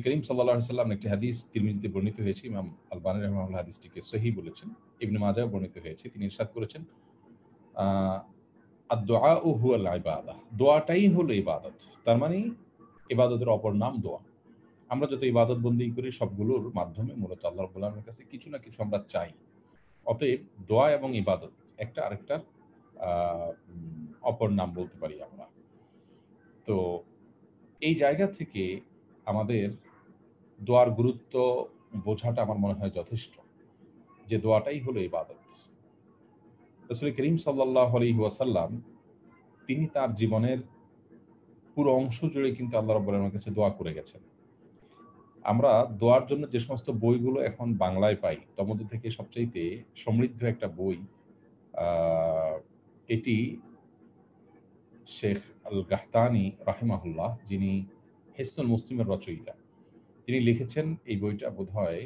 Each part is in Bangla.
করিম সাল্লাল্লাহু আলাইহি ওয়াসাল্লাম একটি হাদিস তিরমিজিতে বর্ণিত হয়েছে, ইমাম আলবানী রাহিমাহুল্লাহ হাদিসটিকে সহিহ বলেছেন, ইবনে মাজাহ বর্ণিত হয়েছে। তিনি ইরশাদ করেছেন, আদ-দুআউ হুয়াল ইবাদাহ, দোয়াটাই হলো ইবাদত। তার মানে ইবাদতের অপর নাম দোয়া। আমরা যত ইবাদত বন্দেগী করি সবগুলোর মাধ্যমে মূলত আল্লাহ রাব্বুল আলামিনের কাছে কিছু না কিছু আমরা চাই। অতএব দোয়া এবং ইবাদত একটা আরেকটার অপর নাম বলতে পারি আমরা। তো এই জায়গা থেকে আমাদের দোয়ার গুরুত্ব বোঝাটা আমার মনে হয় যথেষ্ট, যে দোয়াটাই হলো ইবাদত। রাসূল করিম সাল্লাল্লাহু আলাইহি ওয়াসাল্লাম তিনি তার জীবনের পুরো অংশ জুড়ে কিন্তু আল্লাহ রাব্বুল আলামিনের কাছে দোয়া করে গেছেন। আমরা দোয়ার জন্য যে সমস্ত বইগুলো এখন বাংলায় পাই, তার মধ্যে থেকে সবচাইতে সমৃদ্ধ একটা বই, এটি শেখ আল গাহতানি রাহিমাহুল্লাহ, যিনি হিসনুল মুসলিমের রচয়িতা, তিনি লিখেছেন। এই বইটা বোধহয়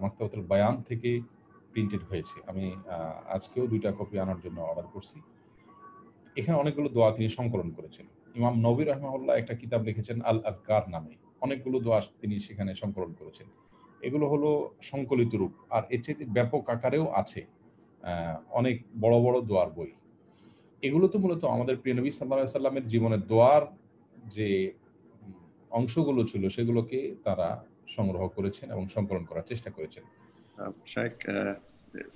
মাকতাবাতুল বায়ান থেকে প্রিন্টেড হয়েছে। আমি আজকেও 2টা কপি আনার জন্য অর্ডার করছি। এখানে অনেকগুলো দোয়া তিনি সংকলন করেছেন। ইমাম নবী রাহিমাহুল্লাহ একটা কিতাব লিখেছেন আল আযকার নামে, অনেকগুলো দোয়া তিনি সেখানে সংকলন করেছেন। এগুলো হলো সংকলিত রূপ, আর এর চাইতে ব্যাপক আকারেও আছে অনেক বড় বড় দোয়ার বই। এগুলো তো মূলত আমাদের প্রিয় নবী সাল্লাল্লাহু আলাইহি সাল্লামের জীবনের দোয়ার যে অংশগুলো ছিল সেগুলোকে তারা সংগ্রহ করেছেন এবং সংকলন করার চেষ্টা করেছেন। শেখ,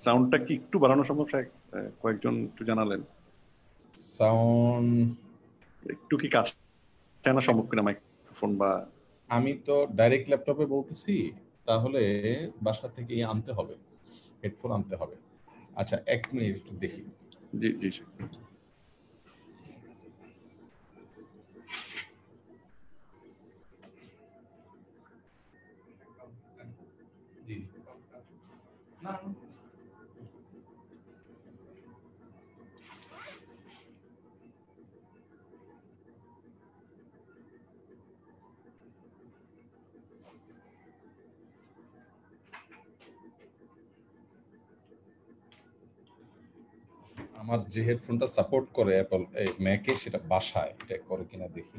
সাউন্ডটা কি একটু বাড়ানো সম্ভব শেখ? কয়েকজন একটু জানালেন। সাউন্ড একটু কি কাছে আনা সম্ভব কিনা মাইক্রোফোন? বা আমি তো ডাইরেক্ট ল্যাপটপে বলতেছি, তাহলে বাসা থেকে আনতে হবে, হেডফোন আনতে হবে। আচ্ছা, 1 মিনিট একটু দেখি। জি জি জি না আমার যে হেডফোনটা সাপোর্ট করে অ্যাপল ম্যাকে, সেটা বাসায় এটা করে কিনা দেখি।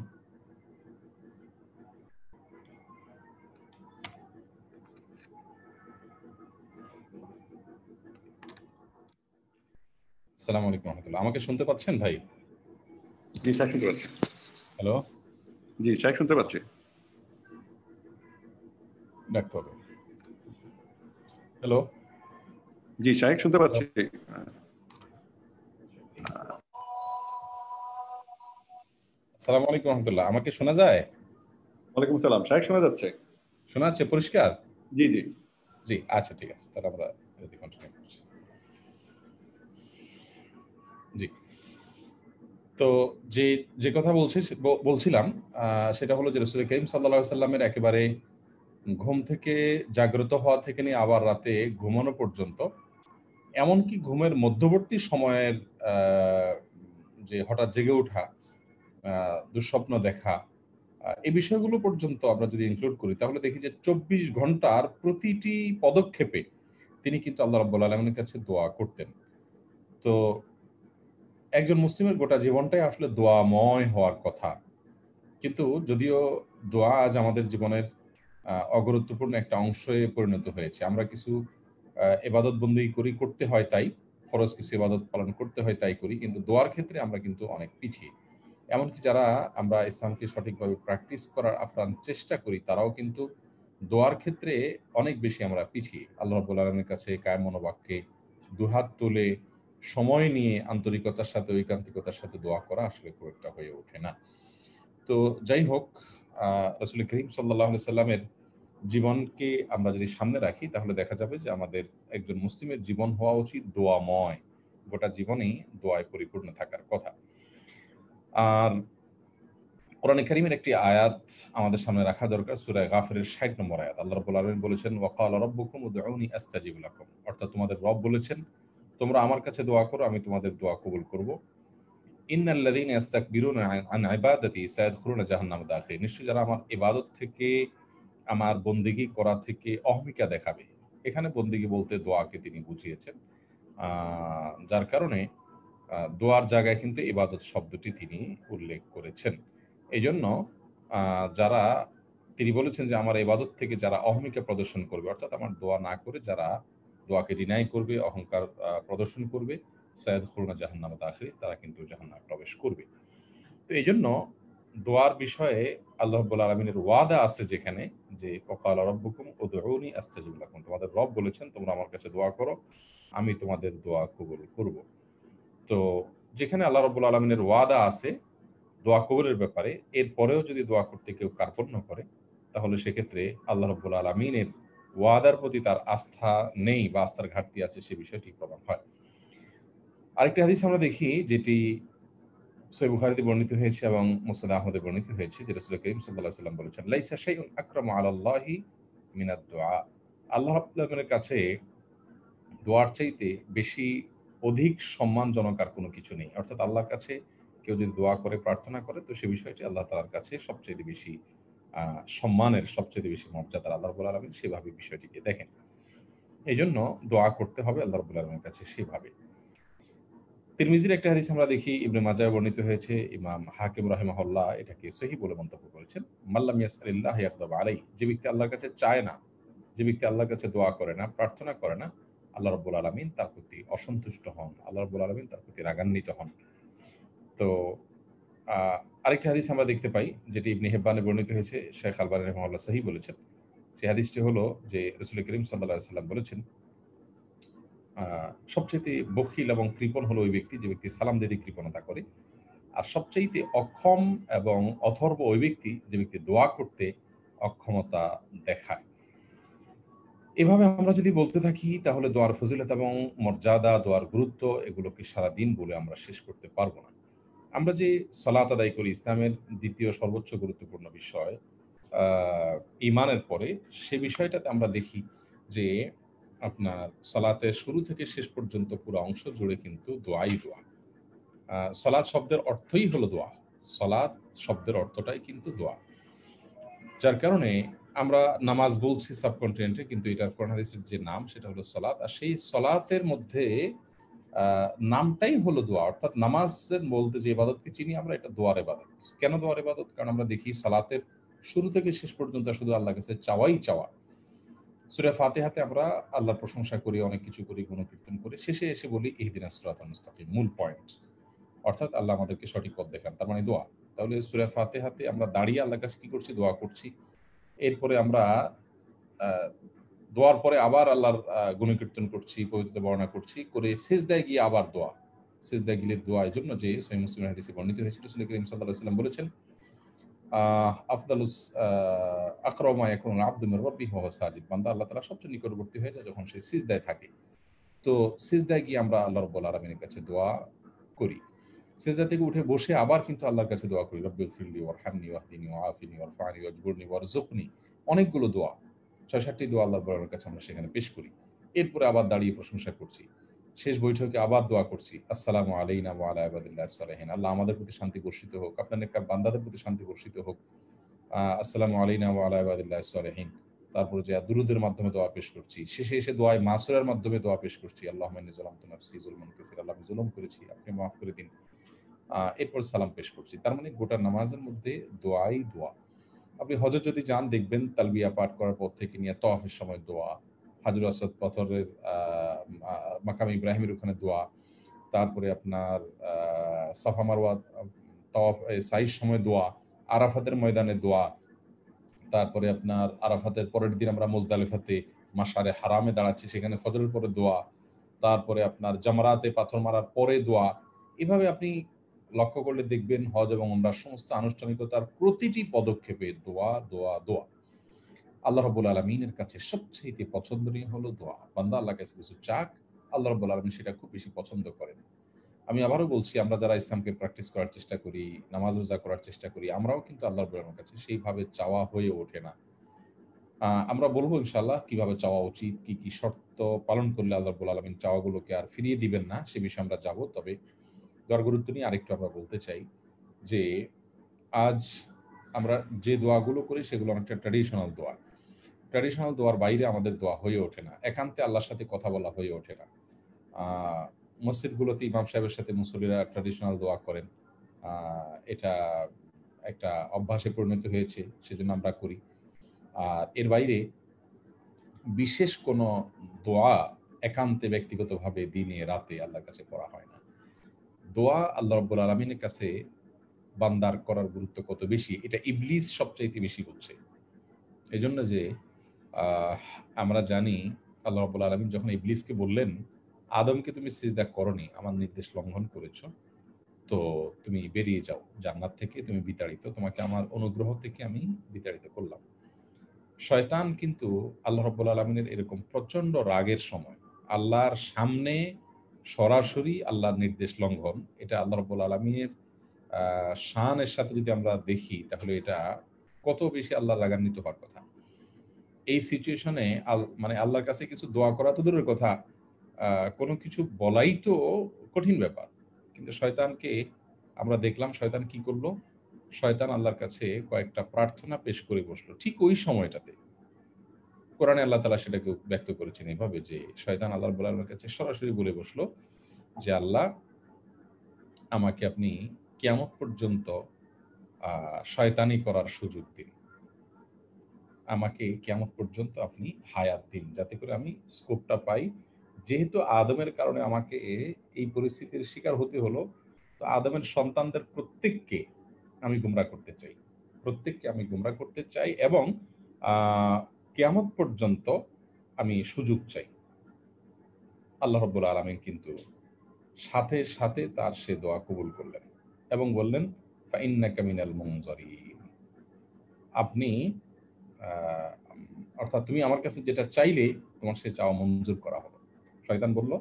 আসসালামু আলাইকুম রাহমাতুল্লাহ। আমাকে শুনতে পাচ্ছেন ভাই? জি শেখ, শুনতে পাচ্ছি। হ্যালো, জি শেখ, শুনতে পাচ্ছি। ডাকতে হবে। হ্যালো, জি শেখ, শুনতে পাচ্ছি। আসসালামু আলাইকুম রাহমাতুল্লাহ। আমাকে শোনা যায়? ওয়ালাইকুম সালাম শেখ, শোনা যাচ্ছে? শোনা যাচ্ছে পরিষ্কার? জি জি জি, আচ্ছা ঠিক আছে, তাহলে আমরা কন্টিনিউ করছি। জি, তো যে যে কথা বলছিলাম সেটা হলো যে রাসূল করিম সাল্লাল্লাহু আলাইহি সাল্লামের একেবারে ঘুম থেকে জাগ্রত হওয়া থেকে নিয়ে আবার রাতে ঘুমানো পর্যন্ত, এমনকি ঘুমের মধ্যবর্তী সময়ের যে হঠাৎ জেগে ওঠা, দুঃস্বপ্ন দেখা, এই বিষয়গুলো পর্যন্ত আমরা যদি ইনক্লুড করি, তাহলে দেখি যে 24 ঘন্টার প্রতিটি পদক্ষেপে তিনি কিন্তু আল্লাহ রাব্বুল আলামিনের কাছে দোয়া করতেন। তো একজন মুসলিমের গোটা জীবনটাই আসলে দোয়াময় হওয়ার কথা। কিন্তু যদিও দোয়া আজ আমাদের জীবনের অগুরুত্বপূর্ণ একটা অংশে পরিণত হয়েছে। আমরা কিছু ইবাদত বন্দেগী করি, করতে হয় তাই। ফরজ কিছু ইবাদত পালন করতে হয় তাই করি। কিন্তু দোয়ার ক্ষেত্রে আমরা কিন্তু অনেক পিছিয়ে। এমনকি যারা আমরা ইসলামকে সঠিকভাবে প্র্যাকটিস করার আপ্রাণ চেষ্টা করি, তারাও কিন্তু দোয়ার ক্ষেত্রে অনেক বেশি আমরা পিছিয়ে। আল্লাহ রাব্বুল আলামিনের কাছে কায়েম মনোবাক্যে দুহাত তুলে সময় নিয়ে আন্তরিকতার সাথে, ঐকান্তিকতার সাথে দোয়া করা আসলে খুব একটা হয়ে ওঠে না। তো যাই হোক, রাসূল করিম সাল্লাল্লাহু আলাইহি সাল্লামের জীবনকে আমরা যদি সামনে রাখি, তাহলে দেখা যাবে যে আমাদের একজন মুসলিমের জীবন হওয়া উচিত দোয়াময়। গোটা জীবনেই দোয়ায় পরিপূর্ণ থাকার কথা। আর কোরআনে কারীমের একটি আয়াত আমাদের সামনে রাখা দরকার, সূরা গাফিরের ৬০ নম্বর আয়াত। আল্লাহ রাব্বুল আলামিন বলেছেন, ওয়া ক্বালা রাব্বুকুম উদউনি আস্তাজিব লাকুম। অর্থাৎ তোমাদের রব বলেছেন, তোমরা আমার কাছে দোয়া করো, আমি তোমাদের দোয়া কবুল করব। ইন্নাল্লাযীনা ইস্তাকবিরুনা আন ইবাদাতি সায়াদখুলুনা জাহান্নামা দাখিরিন। নিশ্চয়ই যারা আমার ইবাদত থেকে, আমার বন্দেগী করা থেকে অহমিকা দেখাবে। এখানে বন্দেগী বলতে দোয়াকে তিনি বুঝিয়েছেন। যার কারণে দোয়ার জায়গায় কিন্তু ইবাদত শব্দটি তিনি উল্লেখ করেছেন। এইজন্য যারা তিনি বলেছেন যে আমার ইবাদত থেকে যারা অহমিকা প্রদর্শন করবে, অর্থাৎ আমার দোয়া না করে যারা দোয়াকে ডিনাই করবে, অহংকার প্রদর্শন করবে, সায়াদখুলুনা জাহান্নামা দাখিরিন, তারা কিন্তু জাহান্নামে প্রবেশ করবে। তো এইজন্য দোয়ার বিষয়ে আল্লাহ রাব্বুল আলামিনের ওয়াদা আছে যেখানে, যে ওয়াকালা রাব্বুকুম উদউনি আস্তাজিব লাকুম, তোমাদের রব বলেছেন তোমরা আমার কাছে দোয়া করো, আমি তোমাদের দোয়া কবুল করব। তো যেখানে আল্লাহ রাব্বুল আলামিনের ওয়াদা আছে দোয়া কবুলের ব্যাপারে, এরপরেও যদি দোয়া করতে কেউ কার্পণ্য করে, তাহলে সেক্ষেত্রে আল্লাহ রাব্বুল আলামিনের ওয়াদার প্রতি তার আস্থা নেই বা আস্থার ঘাটতি আছে, সে বিষয়টি প্রমাণ হয়। আরেকটি হাদিস আমরা দেখি, যেটি সহিহ বুখারীতে বর্ণিত হয়েছে এবং মুসনাদ আহমদে বর্ণিত হয়েছে, যে রাসূল করিম সাল্লাল্লাহু আলাইহি ওয়াসাল্লাম বলেছেন, লাইসা শাইউন আকরামু আলাল্লাহি মিনাদ দুআ। আল্লাহ রাব্বুল আলামিনের কাছে দোয়ার চাইতে বেশি অধিক সম্মানজনক আর কোনো কিছু নেই। অর্থাৎ আল্লাহর কাছে কেউ যদি দোয়া করে, প্রার্থনা করে, তো সে বিষয়টি আল্লাহ তাআলার কাছে সবচাইতে বেশি সম্মানের, সবচাইতে বেশি মর্যাদার। আল্লাহ রাব্বুল আলামিন সেভাবে বিষয়টিকে দেখেন। এইজন্য দোয়া করতে হবে আল্লাহ রাব্বুল আলামিনের কাছে সেভাবে। তিরমিজির একটা হাদিস আমরা দেখি, ইবনে মাজাহ বর্ণিত হয়েছে, ইমাম হাকিম রাহিমাহুল্লাহ এটাকে সহিহ বলে মন্তব্য করেছেন। মাল্লাম ইয়াসআলিল্লাহ ইয়াগদাব আলাইহি, যে ব্যক্তি আল্লাহর কাছে চায় না, যে ব্যক্তি আল্লাহর কাছে দোয়া করে না, প্রার্থনা করে না, আল্লাহ রাব্বুল আলামিন তার প্রতি অসন্তুষ্ট হন, আল্লাহ রাব্বুল আলামিন তার প্রতি রাগান্বিত হন। তো আরেকটা হাদিস আমরা দেখতে পাই, যেটি ইবনে হিব্বানে বর্ণিত হয়েছে, শেখ আলবানী রাহিমাহুল্লাহ সহিহ বলেছেন। সেই হাদিসটি হলো যে রাসূল করিম সাল্লাল্লাহু আলাইহি ওয়াসাল্লাম বলেছেন, সবচাইতে বখিল এবং কৃপণ হলো ওই ব্যক্তি, যে ব্যক্তি সালাম দিতে কৃপণতা করে। আর সবচাইতে অক্ষম এবং অথর্ব ওই ব্যক্তি, যে ব্যক্তি দোয়া করতে অক্ষমতা দেখায়। এভাবে আমরা যদি বলতে থাকি, তাহলে দোয়ার ফজিলত এবং মর্যাদা, দোয়ার গুরুত্ব, এগুলোকে সারাদিন বলে আমরা শেষ করতে পারব না। আমরা যে সালাত আদায় করি, ইসলামের দ্বিতীয় সর্বোচ্চ গুরুত্বপূর্ণ বিষয় ঈমানের পরে, সে বিষয়টাতে আমরা দেখি যে আপনার সালাতের শুরু থেকে শেষ পর্যন্ত পুরো অংশ জুড়ে কিন্তু দোয়াই দোয়া। সালাত শব্দের অর্থই হলো দোয়া। সালাত শব্দের অর্থটাই কিন্তু দোয়া। যার কারণে আমরা নামাজ বলছি সাবকন্টিনেন্টে, কিন্তু এটার কোরআন হাদিসের যে নাম সেটা হলো সালাত। আর সেই সালাতের মধ্যে নামটাই হলো দোয়া। অর্থাৎ নামাজের বলতে যে ইবাদতকে চিনি আমরা, এটা দোয়ার ইবাদত। কেন দোয়ার ইবাদত? কারণ আমরা দেখি সালাতের শুরু থেকে শেষ পর্যন্ত শুধু আল্লাহর কাছে চাওয়াই চাওয়া। সূরা ফাতিহাতে আমরা আল্লাহর প্রশংসা করি, অনেক কিছু করি, গুণকীর্তন করি। শেষে এসে বলি ইহদিনাস সিরাতাল মুস্তাকিম, মূল পয়েন্ট। অর্থাৎ আল্লাহ আমাদেরকে সঠিক পথ দেখান, তার মানে দোয়া। তাহলে সূরা ফাতিহাতে আমরা দাঁড়িয়ে আল্লাহর কাছে কি করছি? দোয়া করছি। এরপরে আমরা দোয়ার পরে আবার আল্লাহর গুণকীর্তন করছি, পবিত্রতা বর্ণনা করছি, করে সিজদায় গিয়ে আবার দোয়া। সিজদায় গেলে দোয়া এজন্য যে সহিহ মুসলিমের হাদিসে বর্ণিত হয়েছে, রাসূল করিম সাল্লাল্লাহু আলাইহি ওয়াসাল্লাম বলেছেন, আফদালুস আকরামু মা ইয়াকুনুল আবদু মির রাব্বিহি ওয়া হুয়া সাজিদ, বান্দা আল্লাহ তাআলার সবচেয়ে নিকটবর্তী হয়ে যায় যখন সে সিজদায় থাকে। তো সিজদায় গিয়ে আমরা আল্লাহ রাব্বুল আলামিনের কাছে দোয়া করি। সিজদা থেকে উঠে বসে আবার কিন্তু আল্লাহর কাছে দোয়া করি, রব্বিগফিরলি ওয়ারহামনি ওয়াহদিনি ওয়াআফিনি ওয়ারফা'নি ওয়াজবুরনি ওয়ারযুকনি। অনেকগুলো দোয়া, ৬-৭টি দোয়া আল্লাহর বড়ার কাছে আমরা সেখানে পেশ করি। এরপরে আবার দাঁড়িয়ে প্রশংসা করছি। শেষ বৈঠকে আবার দোয়া করছি, আসসালামু আলাইনা ওয়া আলা ইবাদিল্লাহিস সালিহিন। আল্লাহ আমাদের প্রতি শান্তি বর্ষিত হোক, আপনার নেককার বান্দাদের প্রতি শান্তি বর্ষিত হোক। আসসালামু আলাইনা ওয়া আলা ইবাদিল্লাহিস সালিহিন। তারপরে যে দুরূদের মাধ্যমে দোয়া পেশ করছি। শেষে এসে দোয়ায়ে মাসুরার মাধ্যমে দোয়া পেশ করছি, আল্লাহুম্মা ইন্নী যালামতু নাফসি যুলমান কাসীরা, আল্লাহ আমি জুলুম করেছি, আপনি মাফ করে দিন। এরপর সালাম পেশ করছি। তার মানে গোটা নামাজের মধ্যে দোয়াই দোয়া। আপনি হজে যদি যান, দেখবেন তালবিয়া পাঠ করার পর থেকে নিয়ে তওয়াফের সময় দোয়া, হাজরুল আসওয়াদ পাথরের মাকাম ইব্রাহিমের ওখানে দোয়া, তারপরে আপনার সাফা মারওয়া তওয়াফ সাইর সময় দোয়া, আরাফাতের ময়দানে দোয়া, তারপরে আপনার আরাফাতের পরের দিন আমরা মুজদালিফাতে মাশারে হারামে দাঁড়াচ্ছি, সেখানে ফজরের পরে দোয়া, তারপরে আপনার জামরাতে পাথর মারার পরে দোয়া। এভাবে আপনি লক্ষ্য করলে দেখবেন হজ এবং উমরার সমস্ত আনুষ্ঠানিকতার প্রতিটি পদক্ষেপে দোয়া, দোয়া, দোয়া। আল্লাহ রাব্বুল আলামিনের কাছে সবচাইতে পছন্দনীয় হলো দোয়া। বান্দা আল্লাহর কাছে কিছু চাক, আল্লাহ রাব্বুল আলামিন সেটা খুব বেশি পছন্দ করেন। আমি আবারও বলছি, আমরা যারা ইসলামকে প্র্যাকটিস করার চেষ্টা করি, নামাজ রোজা করার চেষ্টা করি, আমরাও কিন্তু আল্লাহ রাব্বুল আলামিনের কাছে সেইভাবে চাওয়া হয়ে ওঠে না। আমরা বলব ইনশাআল্লাহ কিভাবে চাওয়া উচিত, কি, কি শর্ত পালন করলে আল্লাহ রাব্বুল আলামিন চাওয়াগুলোকে আর ফিরিয়ে দিবেন না, সে বিষয়ে আমরা যাব। তবে দোয়ার গুরুত্ব নিয়ে আরেকটু আমরা বলতে চাই যে, আজ আমরা যে দোয়াগুলো করি সেগুলো অনেকটা ট্র্যাডিশনাল দোয়া। ট্র্যাডিশনাল দোয়ার বাইরে আমাদের দোয়া হয়ে ওঠে না। একান্তে আল্লাহর সাথে কথা বলা হয়ে ওঠে না। আ মসজিদগুলোতে ইমাম সাহেবের সাথে মুসল্লিরা ট্র্যাডিশনাল দোয়া করেন। আ এটা একটা অভ্যাসে পরিণত হয়েছে, সেজন্য আমরা করি। আর এর বাইরে বিশেষ কোনো দোয়া একান্তে ব্যক্তিগতভাবে দিনে রাতে আল্লাহর কাছে করা হয় না। দোয়া আল্লাহ রাব্বুল আলামিনের কাছে বান্দার করার গুরুত্ব কত বেশি, এটা ইবলিস সবচাইতে বেশি বুঝছে। এজন্য যে আহ, আমরা জানি আল্লাহ রাব্বুল আলামিন যখন ইবলিসকে বললেন, আদমকে তুমি সিজদা করনি, আমার নির্দেশ লঙ্ঘন করেছো, তো তুমি বেরিয়ে যাও জান্নাত থেকে, তুমি বিতাড়িত, তোমাকে আমার অনুগ্রহ থেকে আমি বিতাড়িত করলাম। শয়তান কিন্তু আল্লাহ রাব্বুল আলামিনের এরকম প্রচন্ড রাগের সময় আল্লাহর সামনে সরাসরি আল্লাহর নির্দেশ লঙ্ঘন, এটা আল্লাহ রাব্বুল আলামিনের শানের সাথে যদি আমরা দেখি তাহলে এটা কত বেশি আল্লাহর রাগান্বিত হওয়ার কথা। এই সিচুয়েশনে মানে আল্লাহর কাছে কিছু দোয়া করা তো দূরের কথা, কোনো কিছু বলাই তো কঠিন ব্যাপার। কিন্তু শয়তানকে আমরা দেখলাম শয়তান কি করলো, শয়তান আল্লাহর কাছে কয়েকটা প্রার্থনা পেশ করে বসলো ঠিক ওই সময়টাতে। কোরআনে আল্লাহ তাআলা সেটাকে ব্যক্ত করেছেন এভাবে যে শয়তান আল্লাহ রাব্বুল আলামিনের কাছে সরাসরি বলে বসলো যে, আল্লাহ আমাকে আপনি কিয়ামত পর্যন্ত শয়তানি করার সুযোগ দিন। আমাকে কিয়ামত পর্যন্ত আপনি হায়াত দিন, যাতে করে আমি স্কোপটা পাই। যেহেতু আদমের কারণে আমাকে এই পরিস্থিতির শিকার হতে হলো, তো আদমের সন্তানদের প্রত্যেককে আমি গোমরাহ করতে চাই। প্রত্যেককে আমি গোমরাহ করতে চাই এবং আ কিয়ামত পর্যন্ত আমি সুযোগ চাই। আল্লাহ রাব্বুল আলামিন কিন্তু সাথে, সাথে তার সে দোয়া কবুল করলেন এবং বললেন, ফাইন্নাকা মিনাল মুনজারিন। আপনি আ অর্থাৎ তুমি আমার কাছে যেটা চাইলে তোমার সে চাওয়া মঞ্জুর করা হলো। শয়তান বলল,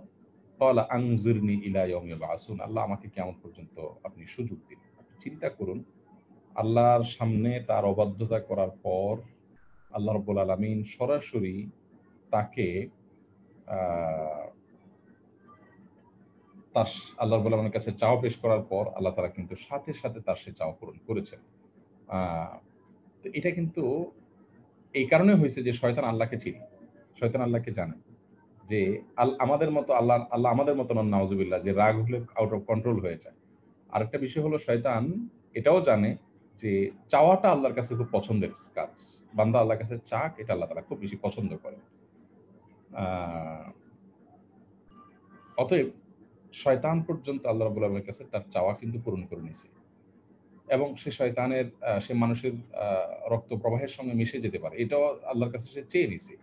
ক্বালা আনজিরনি ইলা ইয়াউমি ইউবআসুন। আল্লাহ আমাকে কিয়ামত পর্যন্ত আপনি সুযোগ দিন। আপনি চিন্তা করুন, আল্লাহর সামনে তার অবাধ্যতা করার পর আল্লাহ রাব্বুল আলামিন সরাসরি তাকে আ তার আল্লাহ রাব্বুল আলামিনের কাছে চাওয়া পেশ করার পর আল্লাহ তাআলা কিন্তু সাথে, সাথে তার সে চাওয়া পূরণ করেছেন। আ তো এটা কিন্তু এই কারণে হয়েছে যে শয়তান আল্লাহকে চিনে। শয়তান আল্লাহকে জানে। যে আমাদের মতো আল্লাহ আমাদের মতো নন, নাউজুবিল্লাহ, যে রাগ হলে আউট অফ কন্ট্রোল হয়ে যায়। আরেকটা বিষয় হলো শয়তান এটাও জানে যে চাওয়াটা আল্লাহর কাছে খুব পছন্দের কাজ। বান্দা আল্লাহর কাছে চাক, এটা আল্লাহ তাআলা খুব বেশি পছন্দ করে। আ অতএব শয়তান পর্যন্ত আল্লাহ রাব্বুল আলামিনের কাছে তার চাওয়া কিন্তু পূরণ করে নিছে। এবং সে শয়তানের সে মানুষের রক্ত প্রবাহের সঙ্গে মিশে যেতে পারে। এটাও আল্লাহর কাছে সে চেয়ে নিছে।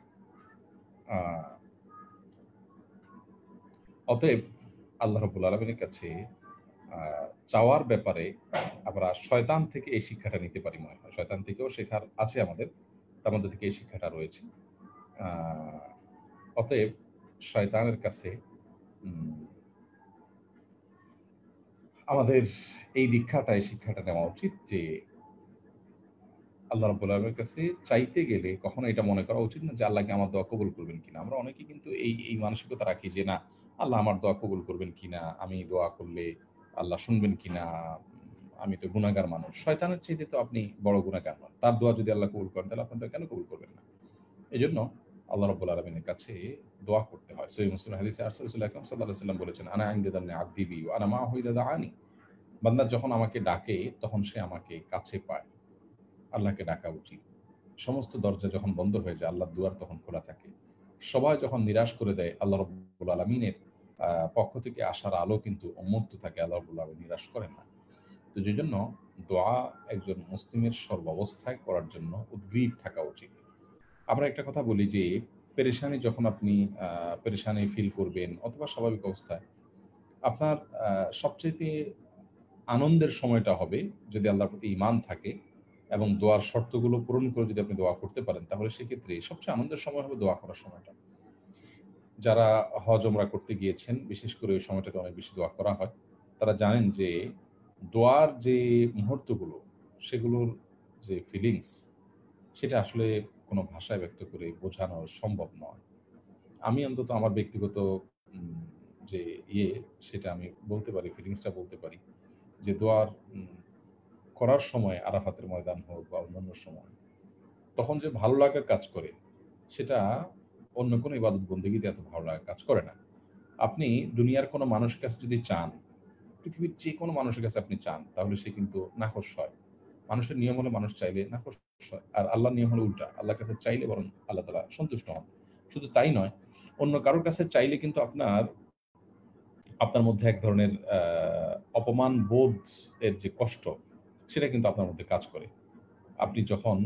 আ অতএব আল্লাহ রাব্বুল আলামিনের কাছে আ চাওয়ার ব্যাপারে আমরা শয়তান থেকে এই শিক্ষাটা নিতে পারি মনে হয়। শয়তান থেকেও শেখার আছে আমাদের। তার মধ্যে থেকে এই শিক্ষাটা রয়েছে। আ অতএব শয়তানের কাছে উম আমাদের এই এই শিক্ষাটা নেওয়া উচিত যে আল্লাহ রাব্বুল আলামিনের কাছে চাইতে গেলে কখনো এটা মনে করা উচিত না যে আল্লাহ কি আমার দোয়া কবুল করবেন কিনা। আমরা অনেকে কিন্তু এই মানসিকতা রাখি যে না, আল্লাহ আমার দোয়া কবুল করবেন কিনা, আমি দোয়া করলে আল্লাহ শুনবেন কিনা, আমি তো গুনাহগার মানুষ। শয়তানের চাইতে তো আপনি বড় গুনাহগার নন। তার দোয়া যদি আল্লাহ কবুল করেন তাহলে আপনার দোয়া কেন কবুল করবেন না? এজন্য আল্লাহ রাব্বুল আলামিনের কাছে দোয়া করতে হয়। সহিহ মুসলিম হাদিসে রাসূল আকরাম সাল্লাল্লাহু আলাইহি ওয়াসাল্লাম বলেছেন, আনা ইনদা যান্নি আবদি বি ওয়া আনা মাআহু ইযা দাআনি। বান্দা যখন আমাকে ডাকে তখন সে আমাকে কাছে পায়। আল্লাহকে ডাকা উচিত। সমস্ত দরজা যখন বন্ধ হয়ে যায় আল্লাহর দুয়ার তখন খোলা থাকে। সবাই যখন নিরাশ করে দেয় আল্লাহ রাব্বুল আলামিনের পক্ষ থেকে আসার আলো কিন্তু উন্মুক্ত থাকে। আল্লাহ রাব্বুল আলামিন নিরাশ করেন না। তো যেজন্য দোয়া একজন মুসলিমের সর্বাবস্থায় করার জন্য উদগ্রীব থাকা উচিত। আমরা একটা কথা বলি যে পেরেশানি যখন আপনি পেরেশানি ফিল করবেন অথবা স্বাভাবিক অবস্থায় আপনার সবচাইতে আনন্দের সময়টা হবে যদি আল্লাহর প্রতি ঈমান থাকে এবং দোয়ার শর্তগুলো পূরণ করে যদি আপনি দোয়া করতে পারেন, তাহলে সেক্ষেত্রে সবচেয়ে আনন্দের সময় হবে দোয়া করার সময়টা। যারা হজ ওমরা করতে গিয়েছেন, বিশেষ করে ওই সময়টাতে অনেক বেশি দোয়া করা হয়। তারা জানেন যে দোয়ার যে মুহূর্তগুলো, সেগুলোর যে ফিলিংস, সেটা আসলে কোনো ভাষায় ব্যক্ত করে বোঝানো সম্ভব নয়। আমি অন্তত আমার ব্যক্তিগত উম যে ইয়ে, সেটা আমি বলতে পারি, ফিলিংসটা বলতে পারি যে দোয়ার করার সময় আরাফাতের ময়দান হোক বা অন্যান্য সময়, তখন যে ভালো লাগা কাজ করে, সেটা অন্য কোনো ইবাদত বন্দেগীতে এত ভালো লাগা কাজ করে না। আপনি দুনিয়ার কোনো মানুষের কাছে যদি চান, পৃথিবীর যেকোনো মানুষের কাছে আপনি চান, তাহলে সে কিন্তু নাখোশ হয়। মানুষের নিয়ম হলো মানুষ চাইলে না খুশ হয়, আর আল্লাহর নিয়ম হলো উল্টা, আল্লাহর কাছে চাইলে বরং আল্লাহ তাআলা সন্তুষ্ট হন। শুধু তাই নয়, অন্য কারোর কাছে চাইলে কিন্তু আপনার মধ্যে এক ধরনের অপমান বোধ এর যে কষ্ট, সেটা কিন্তু আপনার মধ্যে কাজ করে। আপনি যখন